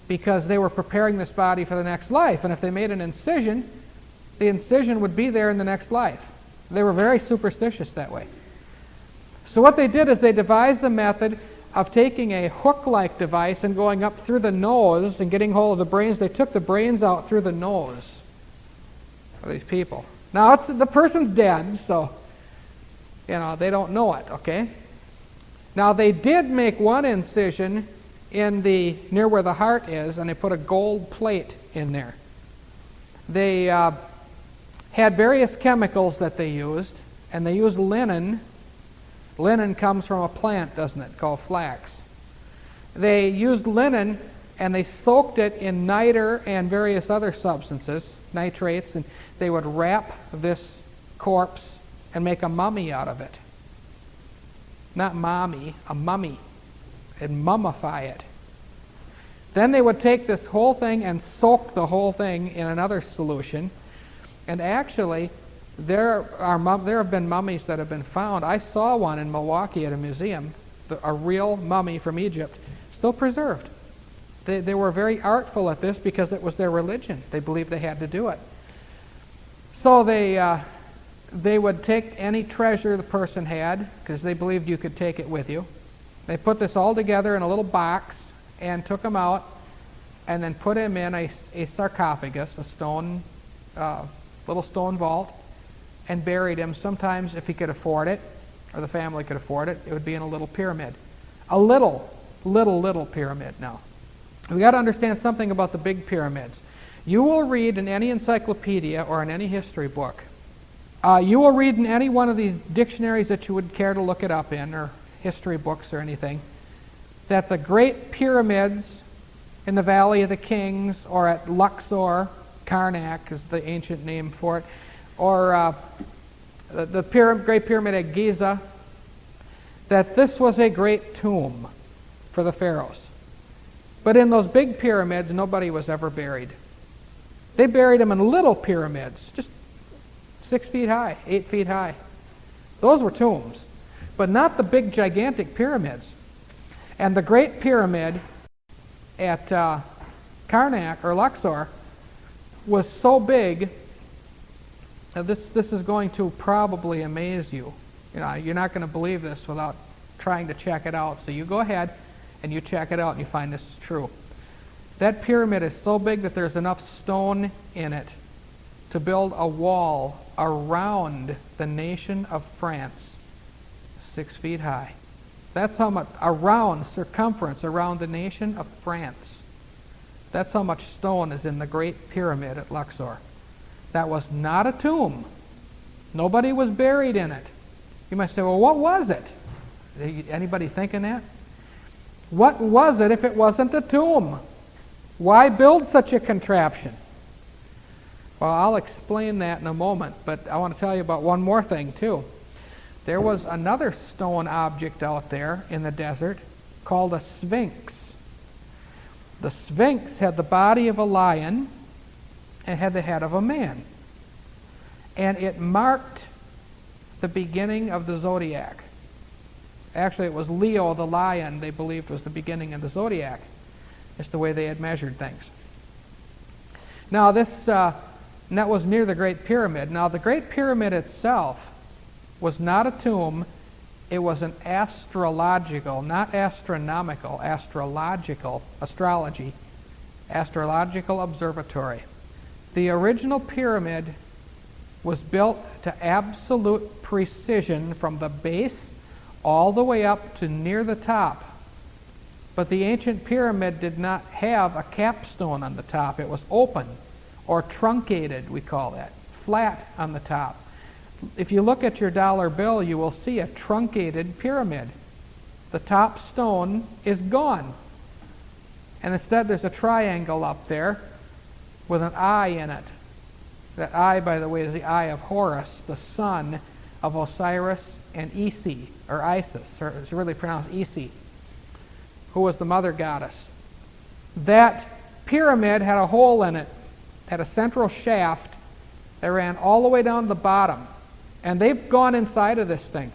because they were preparing this body for the next life. And if they made an incision, the incision would be there in the next life. They were very superstitious that way. So what they did is they devised a method of taking a hook-like device and going up through the nose and getting hold of the brains. They took the brains out through the nose of these people. Now, the person's dead, so, they don't know it, okay? Now, they did make one incision near where the heart is, and they put a gold plate in there. They had various chemicals that they used, and they used linen. Linen comes from a plant, doesn't it, called flax. They used linen, and they soaked it in niter and various other substances, nitrates, and they would wrap this corpse and make a mummy out of it. Not mommy, a mummy, and mummify it. Then they would take this whole thing and soak the whole thing in another solution. And actually, there have been mummies that have been found. I saw one in Milwaukee at a museum, a real mummy from Egypt, still preserved. They were very artful at this because it was their religion. They believed they had to do it. So they would take any treasure the person had, because they believed you could take it with you. They put this all together in a little box and took him out and then put him in a sarcophagus, a stone, little stone vault, and buried him. Sometimes, if he could afford it, or the family could afford it, it would be in a little pyramid. A little pyramid now. We've got to understand something about the big pyramids. You will read in any encyclopedia or in any history book, you will read in any one of these dictionaries that you would care to look it up in, or history books or anything, that the great pyramids in the Valley of the Kings, or at Luxor, Karnak is the ancient name for it, or the Great Pyramid at Giza, that this was a great tomb for the pharaohs. But in those big pyramids, nobody was ever buried. They buried them in little pyramids, just 6 feet high, 8 feet high. Those were tombs, but not the big, gigantic pyramids. And the Great Pyramid at Karnak, or Luxor, was so big. Now this is going to probably amaze you. You're not going to believe this without trying to check it out. So you go ahead and you check it out and you find this is true. That pyramid is so big that there's enough stone in it to build a wall around the nation of France, 6 feet high. That's how much, around, circumference, around the nation of France. That's how much stone is in the Great Pyramid at Luxor. That was not a tomb. Nobody was buried in it. You might say, well, what was it? Anybody thinking that? What was it if it wasn't a tomb? Why build such a contraption? Well, I'll explain that in a moment, but I want to tell you about one more thing, too. There was another stone object out there in the desert called a sphinx. The sphinx had the body of a lion and had the head of a man. And it marked the beginning of the zodiac. Actually, it was Leo the lion they believed was the beginning of the zodiac. It's the way they had measured things. Now, that was near the Great Pyramid. Now, the Great Pyramid itself was not a tomb. It was an astrological, not astronomical, astrological observatory. The original pyramid was built to absolute precision from the base all the way up to near the top. But the ancient pyramid did not have a capstone on the top. It was open, or truncated, we call that, flat on the top. If you look at your dollar bill, you will see a truncated pyramid. The top stone is gone. And instead there's a triangle up there with an eye in it. That eye, by the way, is the eye of Horus, the son of Osiris and Isis, or Isis, or it's really pronounced Isis, who was the mother goddess. That pyramid had a hole in it, had a central shaft that ran all the way down to the bottom. And they've gone inside of this thing.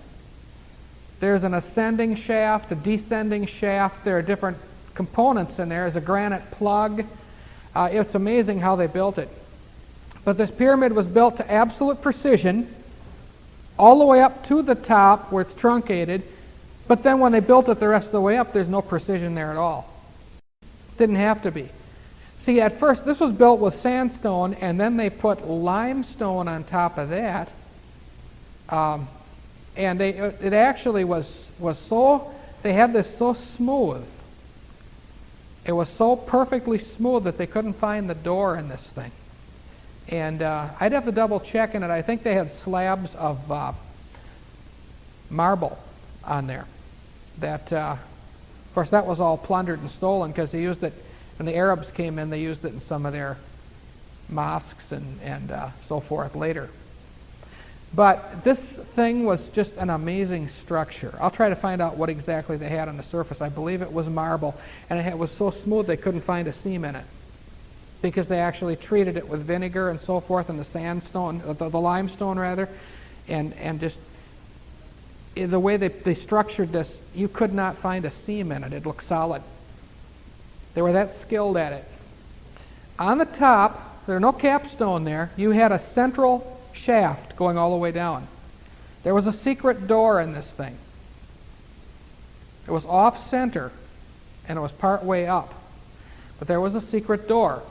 There's an ascending shaft, a descending shaft. There are different components in there. There's a granite plug. It's amazing how they built it. But this pyramid was built to absolute precision, all the way up to the top where it's truncated. But then when they built it the rest of the way up, there's no precision there at all. Didn't have to be. See, at first, this was built with sandstone, and then they put limestone on top of that. And it actually was so, they had this so smooth. It was so perfectly smooth that they couldn't find the door in this thing. And I'd have to double check in it. I think they had slabs of marble on there. That, of course, that was all plundered and stolen because they used it, when the Arabs came in, they used it in some of their mosques and so forth later. But this thing was just an amazing structure. I'll try to find out what exactly they had on the surface. I believe it was marble, and it was so smooth they couldn't find a seam in it because they actually treated it with vinegar and so forth, and the sandstone, the limestone rather, and just the way they structured this, you could not find a seam in it. It looked solid. They were that skilled at it. On the top, there was no capstone there. You had a central shaft going all the way down. There was a secret door in this thing. It was off-center, and it was part way up. But there was a secret door.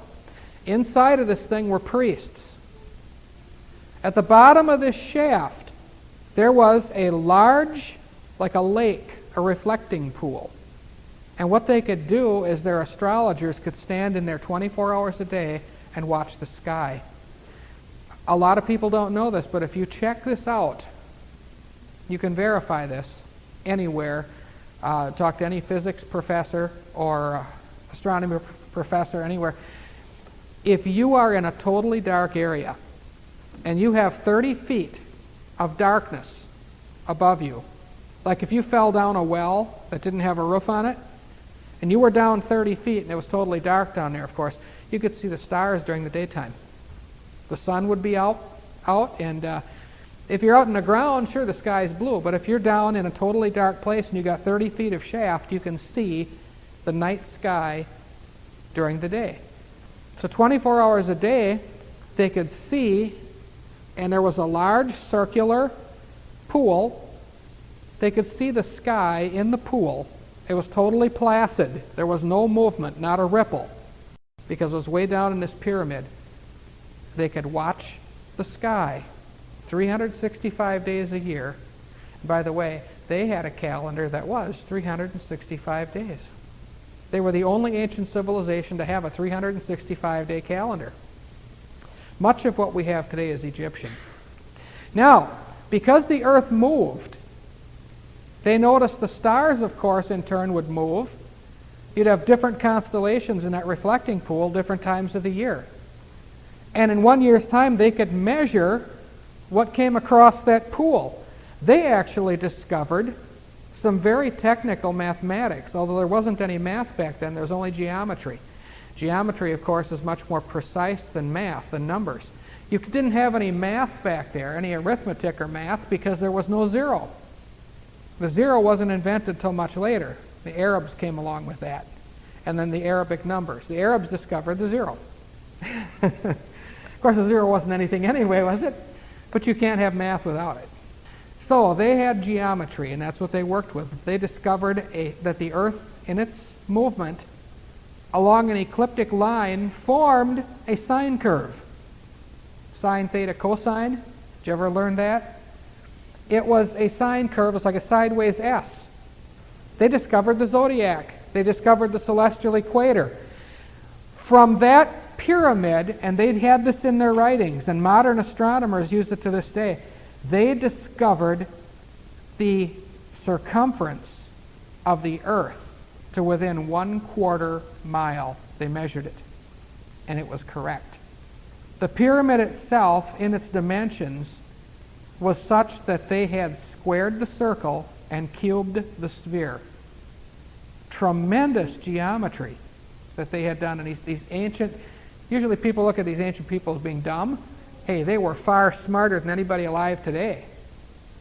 Inside of this thing were priests. At the bottom of this shaft, there was a large, like a lake, a reflecting pool. And what they could do is their astrologers could stand in there 24 hours a day and watch the sky. A lot of people don't know this, but if you check this out, you can verify this anywhere. Talk to any physics professor or astronomy professor anywhere. If you are in a totally dark area and you have 30 feet of darkness above you, like if you fell down a well that didn't have a roof on it, and you were down 30 feet and it was totally dark down there, of course, you could see the stars during the daytime. The sun would be out, and if you're out in the ground, sure, the sky's blue, but if you're down in a totally dark place and you got 30 feet of shaft, you can see the night sky during the day. So 24 hours a day, they could see, and there was a large circular pool. They could see the sky in the pool. It was totally placid. There was no movement, not a ripple, because it was way down in this pyramid. They could watch the sky 365 days a year. And by the way, they had a calendar that was 365 days. They were the only ancient civilization to have a 365-day calendar. Much of what we have today is Egyptian. Now, because the earth moved, they noticed the stars, of course, in turn would move. You'd have different constellations in that reflecting pool different times of the year. And in 1 year's time, they could measure what came across that pool. They actually discovered some very technical mathematics. Although there wasn't any math back then, there was only geometry. Geometry, of course, is much more precise than math, than numbers. You didn't have any math back there, any arithmetic or math, because there was no zero. The zero wasn't invented till much later. The Arabs came along with that. And then the Arabic numbers. The Arabs discovered the zero. Of course, the zero wasn't anything anyway, was it? But you can't have math without it. So they had geometry, and that's what they worked with. They discovered that the Earth, in its movement, along an ecliptic line, formed a sine curve. Sine, theta, cosine. Did you ever learn that? It was a sine curve. It's like a sideways S. They discovered the zodiac. They discovered the celestial equator. From that pyramid, and they'd had this in their writings, and modern astronomers use it to this day, they discovered the circumference of the Earth to within 1/4 mile. They measured it, and it was correct. The pyramid itself, in its dimensions, was such that they had squared the circle and cubed the sphere. Tremendous geometry that they had done, and these ancient, usually people look at these ancient people as being dumb. Hey, they were far smarter than anybody alive today.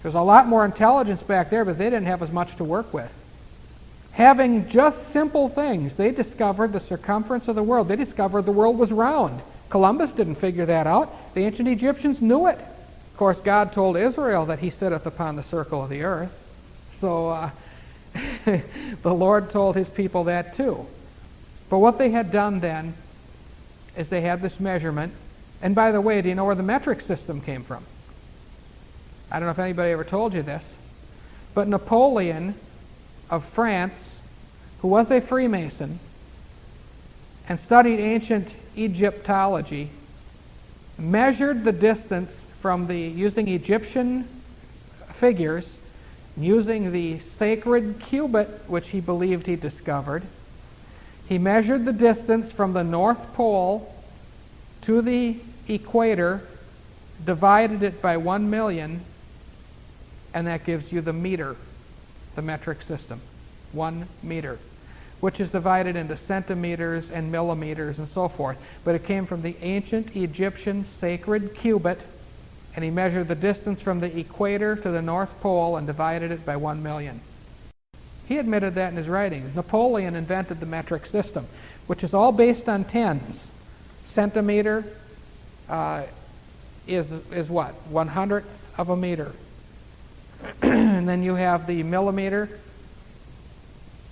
There was a lot more intelligence back there, but they didn't have as much to work with. Having just simple things, they discovered the circumference of the world. They discovered the world was round. Columbus didn't figure that out. The ancient Egyptians knew it. Of course, God told Israel that he sitteth upon the circle of the earth. So the Lord told his people that too. But what they had done then is they had this measurement. And by the way, do you know where the metric system came from? I don't know if anybody ever told you this, but Napoleon of France, who was a Freemason and studied ancient Egyptology, measured the distance from using Egyptian figures, using the sacred cubit, which he believed he discovered. He measured the distance from the North Pole to the equator, divided it by 1 million, and that gives you the meter, the metric system. 1 meter, which is divided into centimeters and millimeters and so forth. But it came from the ancient Egyptian sacred cubit, and he measured the distance from the equator to the North Pole and divided it by 1 million. He admitted that in his writings. Napoleon invented the metric system, which is all based on tens. Centimeter is what? 1/100th of a meter. And then you have the millimeter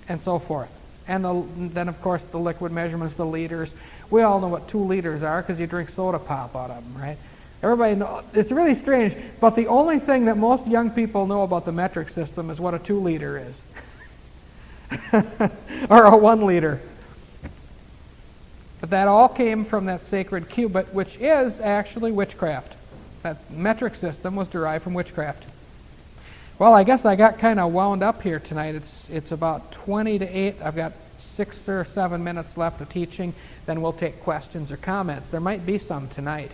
and so forth. And then, of course, the liquid measurements, the liters. We all know what 2 liters are because you drink soda pop out of them, right? Everybody knows. It's really strange, but the only thing that most young people know about the metric system is what a 2 liter is. Or a 1 liter. But that all came from that sacred cubit, which is actually witchcraft. That metric system was derived from witchcraft. Well, I guess I got kind of wound up here tonight. It's about 20 to 8. I've got 6 or 7 minutes left of teaching. Then we'll take questions or comments. There might be some tonight.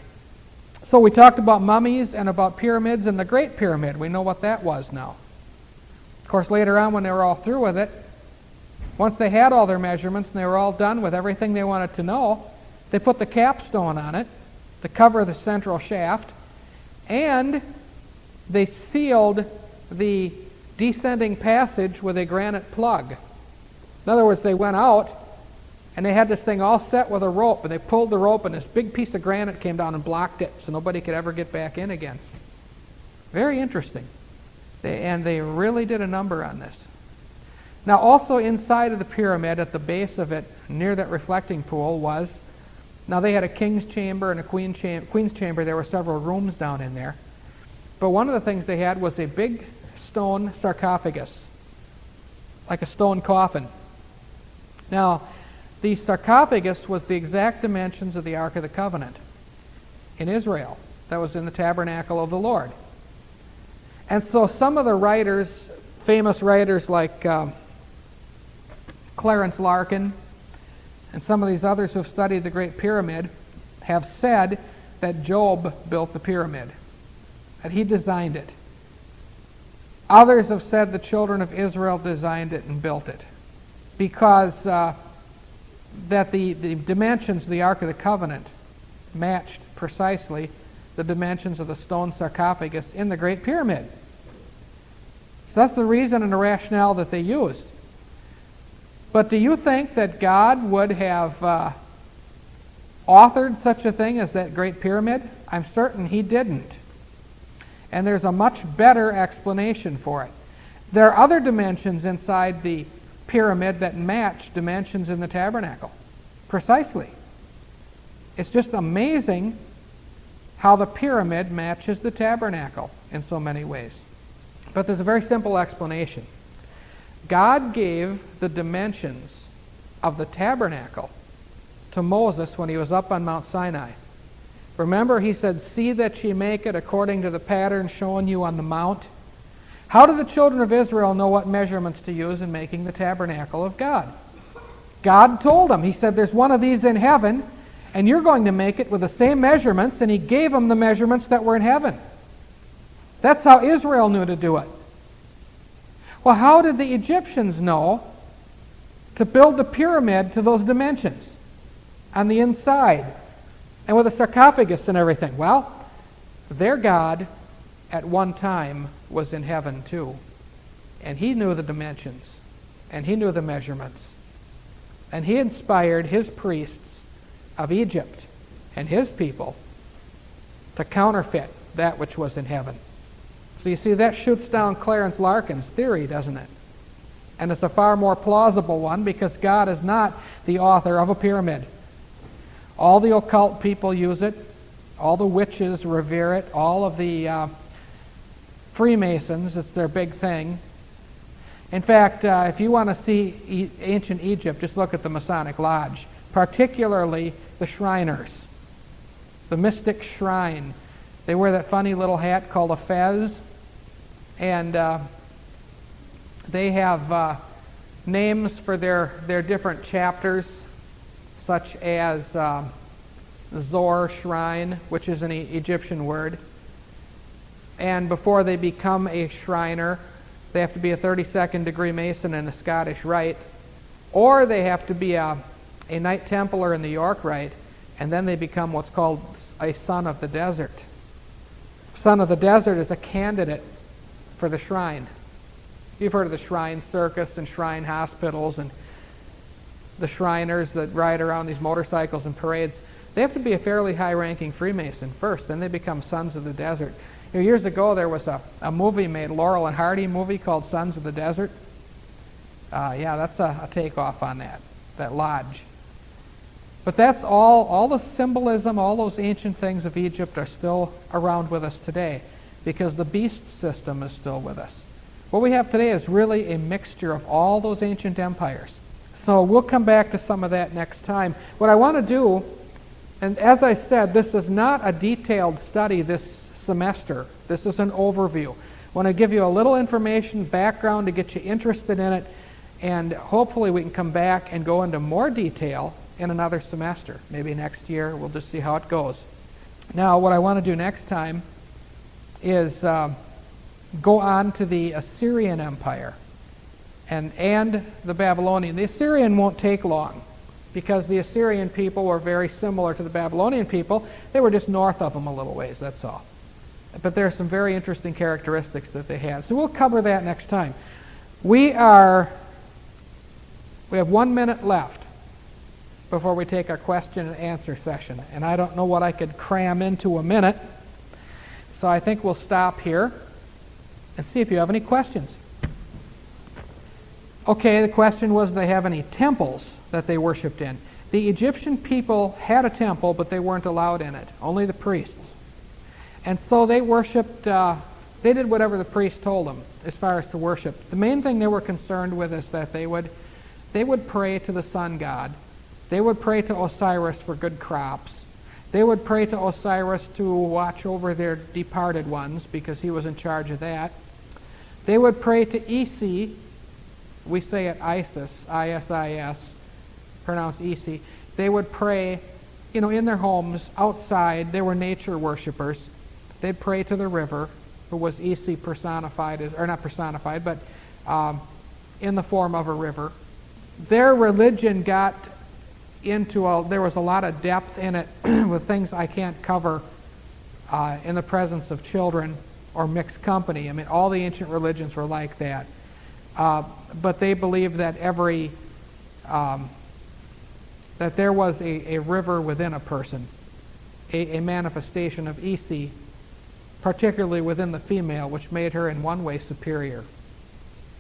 So we talked about mummies and about pyramids and the Great Pyramid. We know what that was now. Of course, later on when they were all through with it, once they had all their measurements and they were all done with everything they wanted to know, they put the capstone on it to cover the central shaft, and they sealed the descending passage with a granite plug. In other words, they went out and they had this thing all set with a rope, and they pulled the rope and this big piece of granite came down and blocked it so nobody could ever get back in again. Very interesting. They really did a number on this. Now also inside of the pyramid, at the base of it, near that reflecting pool was, now they had a king's chamber and a queen's chamber. There were several rooms down in there. But one of the things they had was a big stone sarcophagus, like a stone coffin. Now, the sarcophagus was the exact dimensions of the Ark of the Covenant in Israel that was in the tabernacle of the Lord. And so some of the writers, famous writers like Clarence Larkin and some of these others who have studied the Great Pyramid, have said that Job built the pyramid, that he designed it. Others have said the children of Israel designed it and built it, because that the dimensions of the Ark of the Covenant matched precisely the dimensions of the stone sarcophagus in the Great Pyramid. So that's the reason and the rationale that they used. But do you think that God would have authored such a thing as that Great Pyramid? I'm certain he didn't. And there's a much better explanation for it. There are other dimensions inside the pyramid that match dimensions in the tabernacle. Precisely. It's just amazing how the pyramid matches the tabernacle in so many ways. But there's a very simple explanation. God gave the dimensions of the tabernacle to Moses when he was up on Mount Sinai. Remember, he said, "See that ye make it according to the pattern shown you on the mount." How do the children of Israel know what measurements to use in making the tabernacle of God? God told them. He said, "There's one of these in heaven, and you're going to make it with the same measurements," and he gave them the measurements that were in heaven. That's how Israel knew to do it. Well, how did the Egyptians know to build the pyramid to those dimensions on the inside and with a sarcophagus and everything? Well, their God at one time was in heaven too, and he knew the dimensions and he knew the measurements, and he inspired his priests of Egypt and his people to counterfeit that which was in heaven. So you see, that shoots down Clarence Larkin's theory, doesn't it? And it's a far more plausible one, because God is not the author of a pyramid. All the occult people use it. All the witches revere it. All of the Freemasons, it's their big thing. In fact, if you want to see ancient Egypt, just look at the Masonic Lodge, particularly the Shriners. the mystic shrine. They wear that funny little hat called a fez, and they have names for their different chapters, such as Zor Shrine, which is an Egyptian word. And before they become a Shriner, they have to be a 32nd degree Mason and a Scottish Rite, or they have to be a Knight Templar in the York Rite, and then they become what's called a Son of the Desert. Son of the Desert is a candidate for the shrine. You've heard of the shrine circus and shrine hospitals and the Shriners that ride around these motorcycles and parades. They have to be a fairly high-ranking Freemason first, then they become Sons of the Desert. Years ago there was a movie made, Laurel and Hardy movie called Sons of the Desert. Yeah, that's a takeoff on that lodge. But that's all the symbolism, all those ancient things of Egypt are still around with us today because the beast system is still with us. What we have today is really a mixture of all those ancient empires. So we'll come back to some of that next time. What I want to do, and as I said, this is not a detailed study this semester. This is an overview. I want to give you a little information, background to get you interested in it, and hopefully we can come back and go into more detail in another semester. Maybe next year. We'll just see how it goes. Now, what I want to do next time is go on to the Assyrian Empire and the Babylonian. The Assyrian won't take long because the Assyrian people were very similar to the Babylonian people. They were just north of them a little ways, that's all. But there are some very interesting characteristics that they had. So we'll cover that next time. We have 1 minute left before we take our question and answer session. And I don't know what I could cram into a minute. So I think we'll stop here and see if you have any questions. Okay, the question was, do they have any temples that they worshipped in? The Egyptian people had a temple, but they weren't allowed in it. Only the priests. And so they worshipped, they did whatever the priest told them as far as to worship. The main thing they were concerned with is that they would pray to the sun god. They would pray to Osiris for good crops. They would pray to Osiris to watch over their departed ones because he was in charge of that. They would pray to Isi. We say it Isis, I-S-I-S, pronounced Isi. They would pray, in their homes, outside. They were nature worshippers. They'd pray to the river, who was Isi personified, or not personified, but in the form of a river. Their religion got into there was a lot of depth in it with things I can't cover in the presence of children or mixed company. I mean, all the ancient religions were like that. But they believed that that there was a river within a person, a manifestation of Isi, particularly within the female, which made her in one way superior.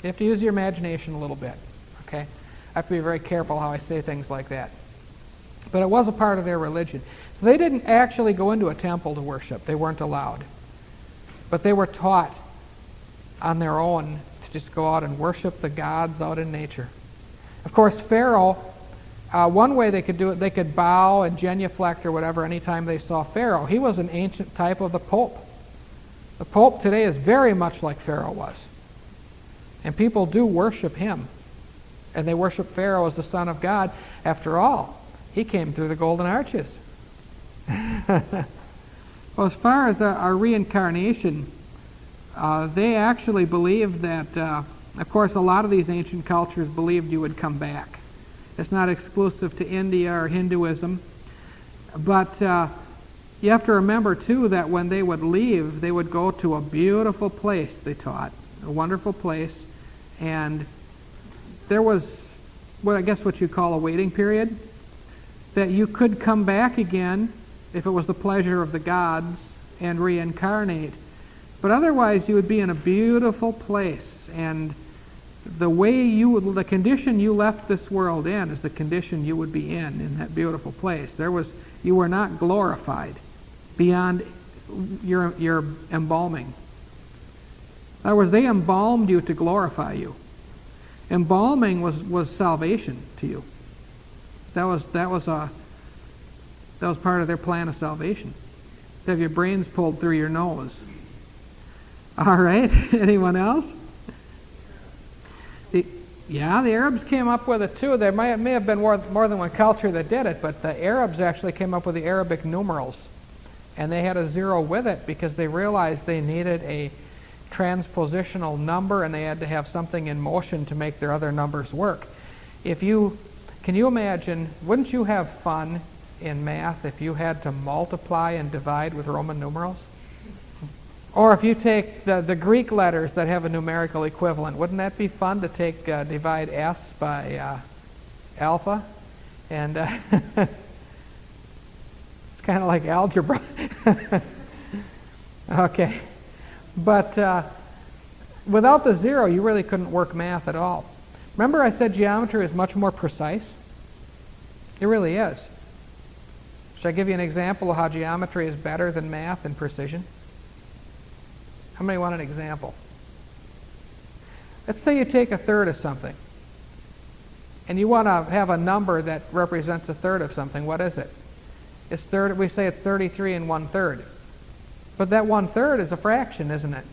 You have to use your imagination a little bit, okay? I have to be very careful how I say things like that. But it was a part of their religion. So they didn't actually go into a temple to worship. They weren't allowed. But they were taught on their own to just go out and worship the gods out in nature. Of course, Pharaoh, one way they could do it, they could bow and genuflect or whatever anytime they saw Pharaoh. He was an ancient type of the Pope. The Pope today is very much like Pharaoh was. And people do worship him. And they worship Pharaoh as the Son of God. After all, he came through the golden arches. Well, as far as our reincarnation, they actually believed that, of course, a lot of these ancient cultures believed you would come back. It's not exclusive to India or Hinduism. But you have to remember, too, that when they would leave, they would go to a beautiful place, they taught, a wonderful place. And there was, what you call a waiting period, that you could come back again if it was the pleasure of the gods and reincarnate. But otherwise, you would be in a beautiful place, and the condition you left this world in is the condition you would be in that beautiful place. You were not glorified beyond your embalming. In other words, they embalmed you to glorify you. Embalming was salvation to you. That was That was part of their plan of salvation. To have your brains pulled through your nose. All right. Anyone else? The Arabs came up with it too. There may have been more than one culture that did it, but the Arabs actually came up with the Arabic numerals. And they had a 0 with it because they realized they needed a transpositional number, and they had to have something in motion to make their other numbers work. Can you imagine, wouldn't you have fun in math if you had to multiply and divide with Roman numerals? Or if you take the Greek letters that have a numerical equivalent, wouldn't that be fun to take divide S by alpha? And it's kind of like algebra. Okay. But without the 0, you really couldn't work math at all. Remember I said geometry is much more precise? It really is. Should I give you an example of how geometry is better than math in precision? How many want an example? Let's say you take a third of something, and you want to have a number that represents a third of something. What is it? We say it's 33 and 1/3. But that 1/3 is a fraction, isn't it?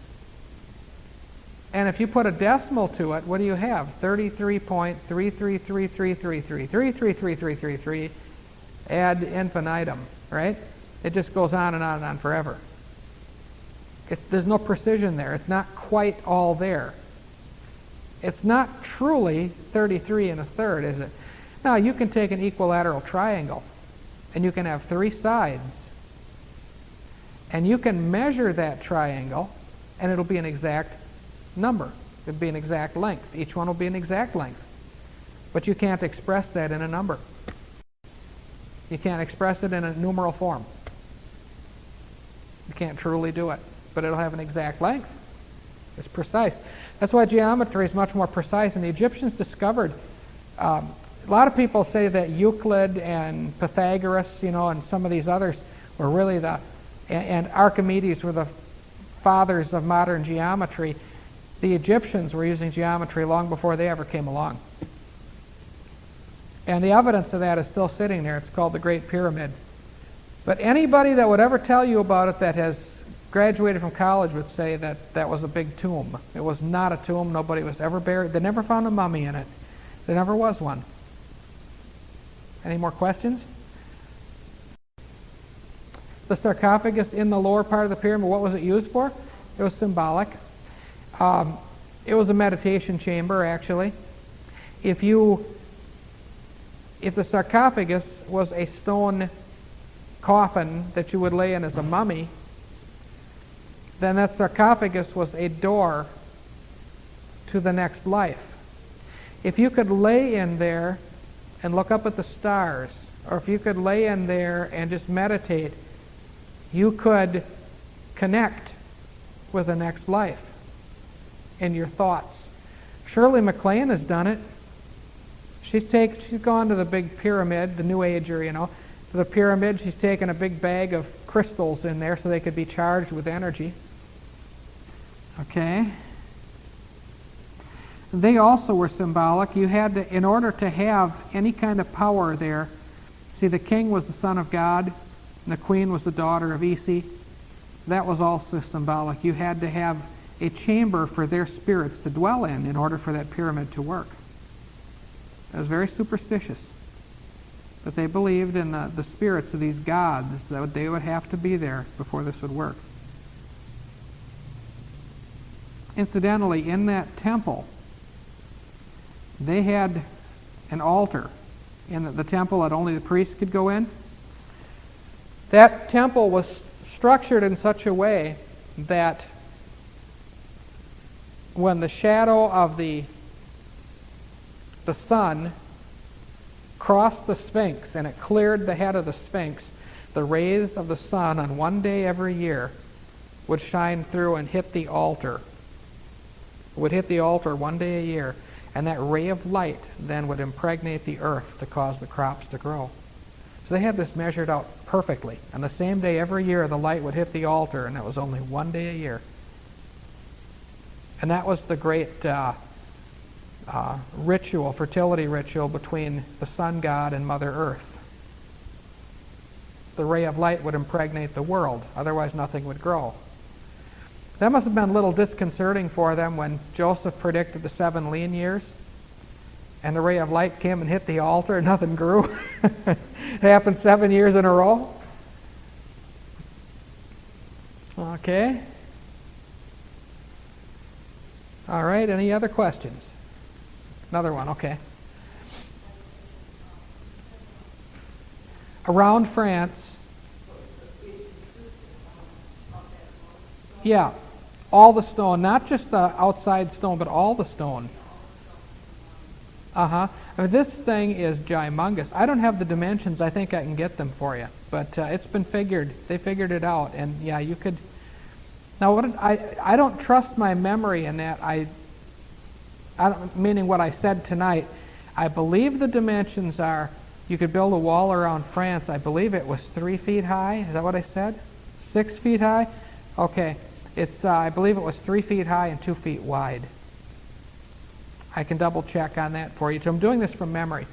And if you put a decimal to it, what do you have? 33.33333333333 ad infinitum, right? It just goes on and on and on forever. There's no precision there. It's not quite all there. It's not truly 33 1/3, is it? Now, you can take an equilateral triangle, and you can have 3 sides, and you can measure that triangle, and it'll be an exact number. It'll be an exact length. Each one will be an exact length. But you can't express that in a number. You can't express it in a numeral form. You can't truly do it. But it'll have an exact length. It's precise. That's why geometry is much more precise. And the Egyptians discovered, a lot of people say that Euclid and Pythagoras, and some of these others were really and Archimedes were the fathers of modern geometry. The Egyptians were using geometry long before they ever came along. And the evidence of that is still sitting there. It's called the Great Pyramid. But anybody that would ever tell you about it that has graduated from college would say that that was a big tomb. It was not a tomb. Nobody was ever buried. They never found a mummy in it. There never was one. Any more questions? The sarcophagus in the lower part of the pyramid, what was it used for? It was symbolic. It was a meditation chamber, actually. If the sarcophagus was a stone coffin that you would lay in as a mummy, then that sarcophagus was a door to the next life. If you could lay in there and look up at the stars, or if you could lay in there and just meditate, you could connect with the next life in your thoughts. Shirley MacLaine has done it. She's gone to the big pyramid, the New Ager, to the pyramid. She's taken a big bag of crystals in there so they could be charged with energy. Okay. They also were symbolic. You had to, in order to have any kind of power there, see, the king was the son of God, and the queen was the daughter of Isi. That was also symbolic. You had to have a chamber for their spirits to dwell in order for that pyramid to work. It was very superstitious. But they believed in the spirits of these gods, that they would have to be there before this would work. Incidentally, in that temple, they had an altar in the temple that only the priests could go in. That temple was structured in such a way that when the shadow of the sun crossed the Sphinx and it cleared the head of the Sphinx, the rays of the sun on one day every year would shine through and hit the altar. It would hit the altar one day a year, and that ray of light then would impregnate the earth to cause the crops to grow. So they had this measured out perfectly. On the same day every year, the light would hit the altar, and that was only one day a year. And that was the great fertility ritual between the sun god and Mother Earth. the ray of light would impregnate the world. Otherwise, nothing would grow. That must have been a little disconcerting for them when Joseph predicted the 7 lean years, and the ray of light came and hit the altar and nothing grew. It happened 7 years in a row. Okay. All right, any other questions? Another one, okay. Around France, yeah, all the stone, not just the outside stone, but all the stone. I mean, this thing is gymongous. I don't have the dimensions. I think I can get them for you. But it's been figured. They figured it out. And, yeah, you could... Now, I don't trust my memory in that. I don't, meaning what I said tonight. I believe the dimensions are, you could build a wall around France. I believe it was 3 feet high. Is that what I said? 6 feet high? Okay. It's, I believe it was 3 feet high and 2 feet wide. I can double check on that for you. So I'm doing this from memory.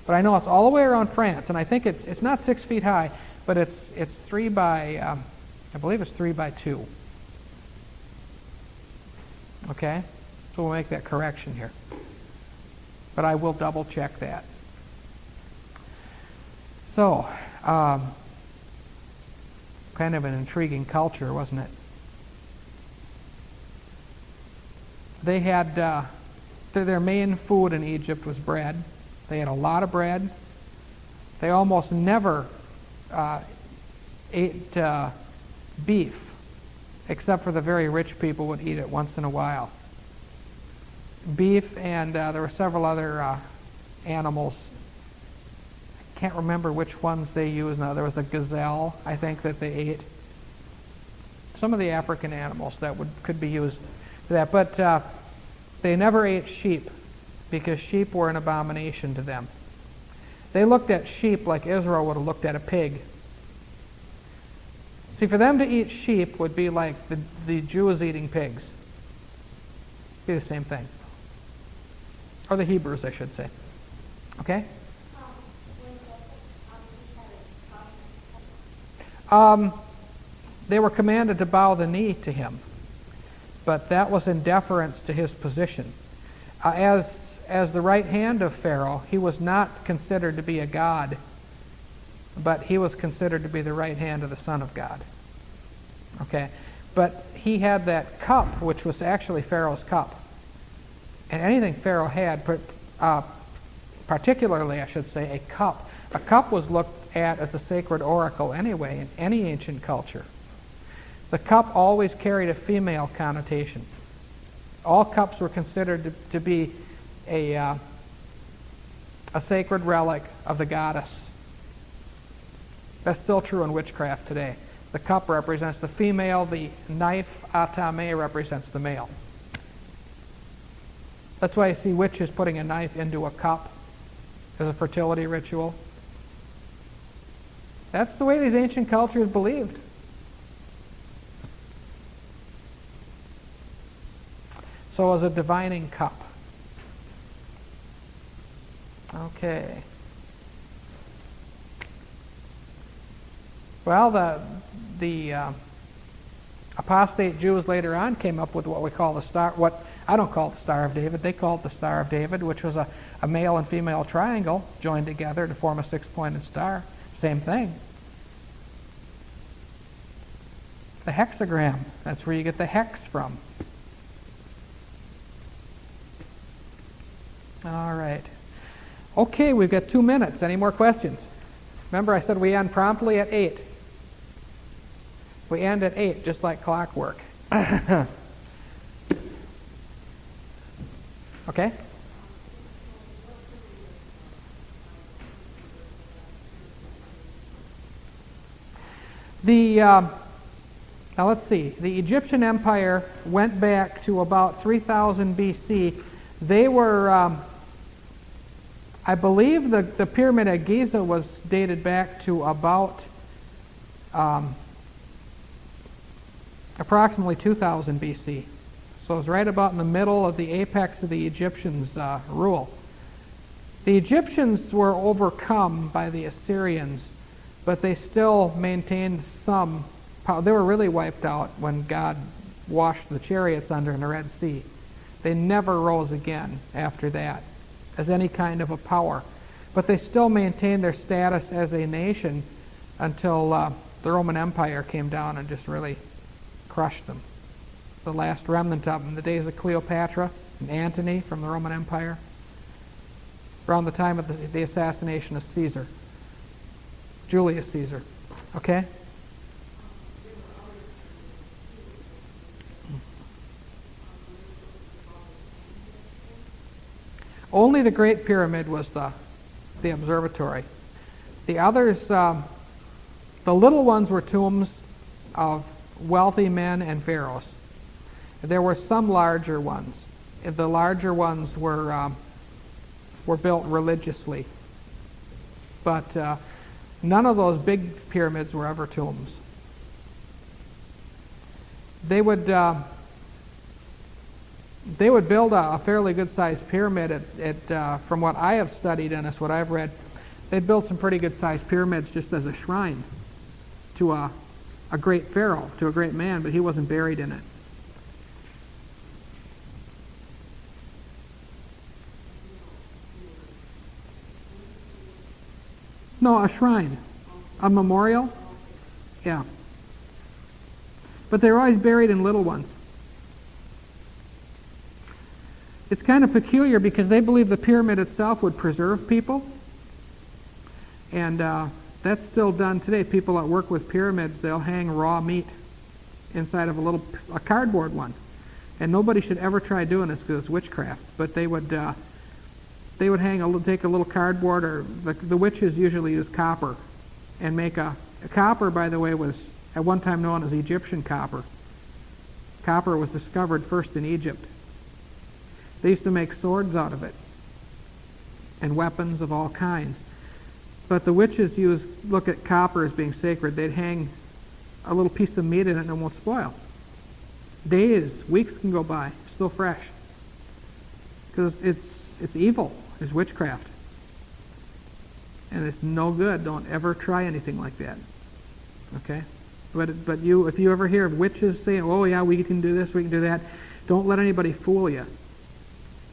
But I know it's all the way around France, and I think it's not 6 feet high, but it's 3 by, I believe it's 3 by 2. Okay? So we'll make that correction here. But I will double check that. So, kind of an intriguing culture, wasn't it? They had, their main food in Egypt was bread. They had a lot of bread. They almost never ate beef, except for the very rich people would eat it once in a while. Beef, and there were several other animals. I can't remember which ones they used now. There was a gazelle, I think, that they ate. Some of the African animals that could be used for that. But they never ate sheep, because sheep were an abomination to them. They looked at sheep like Israel would have looked at a pig. See, for them to eat sheep would be like the Jews eating pigs. Be the same thing. Or the Hebrews, I should say. Okay? They were commanded to bow the knee to him, but that was in deference to his position. As the right hand of Pharaoh, he was not considered to be a god, but he was considered to be the right hand of the Son of God. Okay? But he had that cup, which was actually Pharaoh's cup. And anything Pharaoh had, particularly, I should say, a cup. A cup was looked at as a sacred oracle anyway in any ancient culture. The cup always carried a female connotation. All cups were considered to be a sacred relic of the goddess. That's still true in witchcraft today. The cup represents the female, the knife, atame, represents the male. That's why you see witches putting a knife into a cup as a fertility ritual. That's the way these ancient cultures believed. So as a divining cup. Okay. Well, the apostate Jews later on came up with what we call the star. What I don't call it the Star of David. They called it the Star of David, which was a male and female triangle joined together to form a 6-pointed star. Same thing. The hexagram. That's where you get the hex from. All right. Okay, we've got 2 minutes. Any more questions? Remember, I said we end promptly at 8. We end at 8, just like clockwork. Okay? Now let's see. The Egyptian Empire went back to about 3000 BC. They were, I believe the Pyramid at Giza was dated back to about approximately 2000 BC. So it was right about in the middle of the apex of the Egyptians' rule. The Egyptians were overcome by the Assyrians but they still maintained some power. They were really wiped out when God washed the chariots under in the Red Sea. They never rose again after that as any kind of a power. But they still maintained their status as a nation until the Roman Empire came down and just really crushed them. The last remnant of them, the days of Cleopatra and Antony from the Roman Empire, around the time of the assassination of Caesar, Julius Caesar. Okay? Only the Great Pyramid was the observatory. The others, the little ones were tombs of wealthy men and pharaohs. There were some larger ones. The larger ones were built religiously. But none of those big pyramids were ever tombs. They would build a fairly good-sized pyramid from what I have studied and what I've read. They'd build some pretty good-sized pyramids just as a shrine to a great pharaoh, to a great man, but he wasn't buried in it. No, a shrine. A memorial. Yeah. But they were always buried in little ones. It's kind of peculiar because they believe the pyramid itself would preserve people. And that's still done today. People that work with pyramids, they'll hang raw meat inside of a cardboard one. And nobody should ever try doing this because it's witchcraft. But they would take a little cardboard, or the witches usually use copper, and make a copper, by the way, was at one time known as Egyptian copper. Copper was discovered first in Egypt. They used to make swords out of it and weapons of all kinds. But the witches look at copper as being sacred. They'd hang a little piece of meat in it and it won't spoil. Days, weeks can go by, still fresh. Because it's evil. It's witchcraft. And it's no good. Don't ever try anything like that. Okay? But if you ever hear of witches saying, oh yeah, we can do this, we can do that, don't let anybody fool you.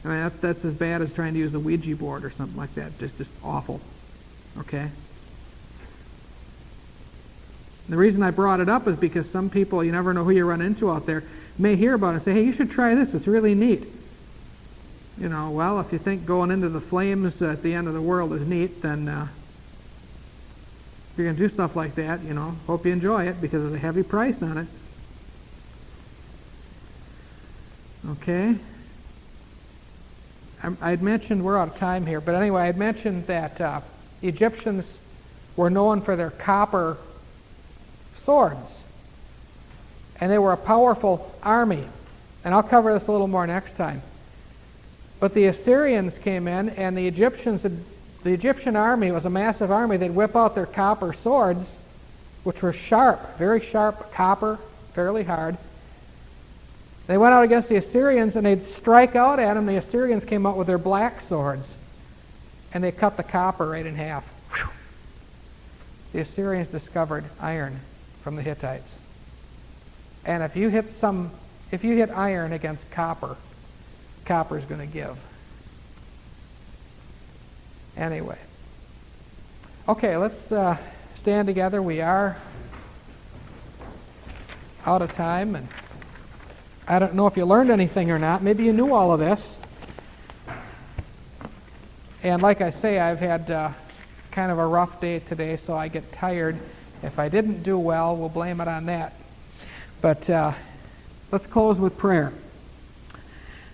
I mean, that's as bad as trying to use a Ouija board or something like that. Just awful. Okay? The reason I brought it up is because some people, you never know who you run into out there, may hear about it and say, hey, you should try this. It's really neat. You know, well, if you think going into the flames at the end of the world is neat, then if you're going to do stuff like that, hope you enjoy it because there's a heavy price on it. Okay? I'd mentioned, we're out of time here, but anyway, I'd mentioned that Egyptians were known for their copper swords. And they were a powerful army. And I'll cover this a little more next time. But the Assyrians came in, and the Egyptian army was a massive army. They'd whip out their copper swords, which were sharp, very sharp copper, fairly hard. They went out against the Assyrians, and they'd strike out at them. The Assyrians came out with their black swords, and they cut the copper right in half. Whew. The Assyrians discovered iron from the Hittites. And if you hit iron against copper, copper's going to give. Anyway. Okay, let's stand together. We are out of time, and I don't know if you learned anything or not. Maybe you knew all of this. And like I say, I've had kind of a rough day today, so I get tired. If I didn't do well, we'll blame it on that. But let's close with prayer.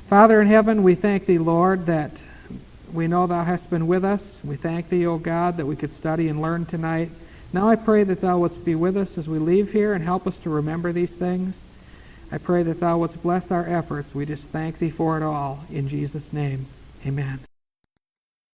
Father in heaven, we thank Thee, Lord, that we know Thou hast been with us. We thank Thee, O God, that we could study and learn tonight. Now I pray that Thou wouldst be with us as we leave here and help us to remember these things. I pray that Thou wouldst bless our efforts. We just thank Thee for it all. In Jesus' name, amen.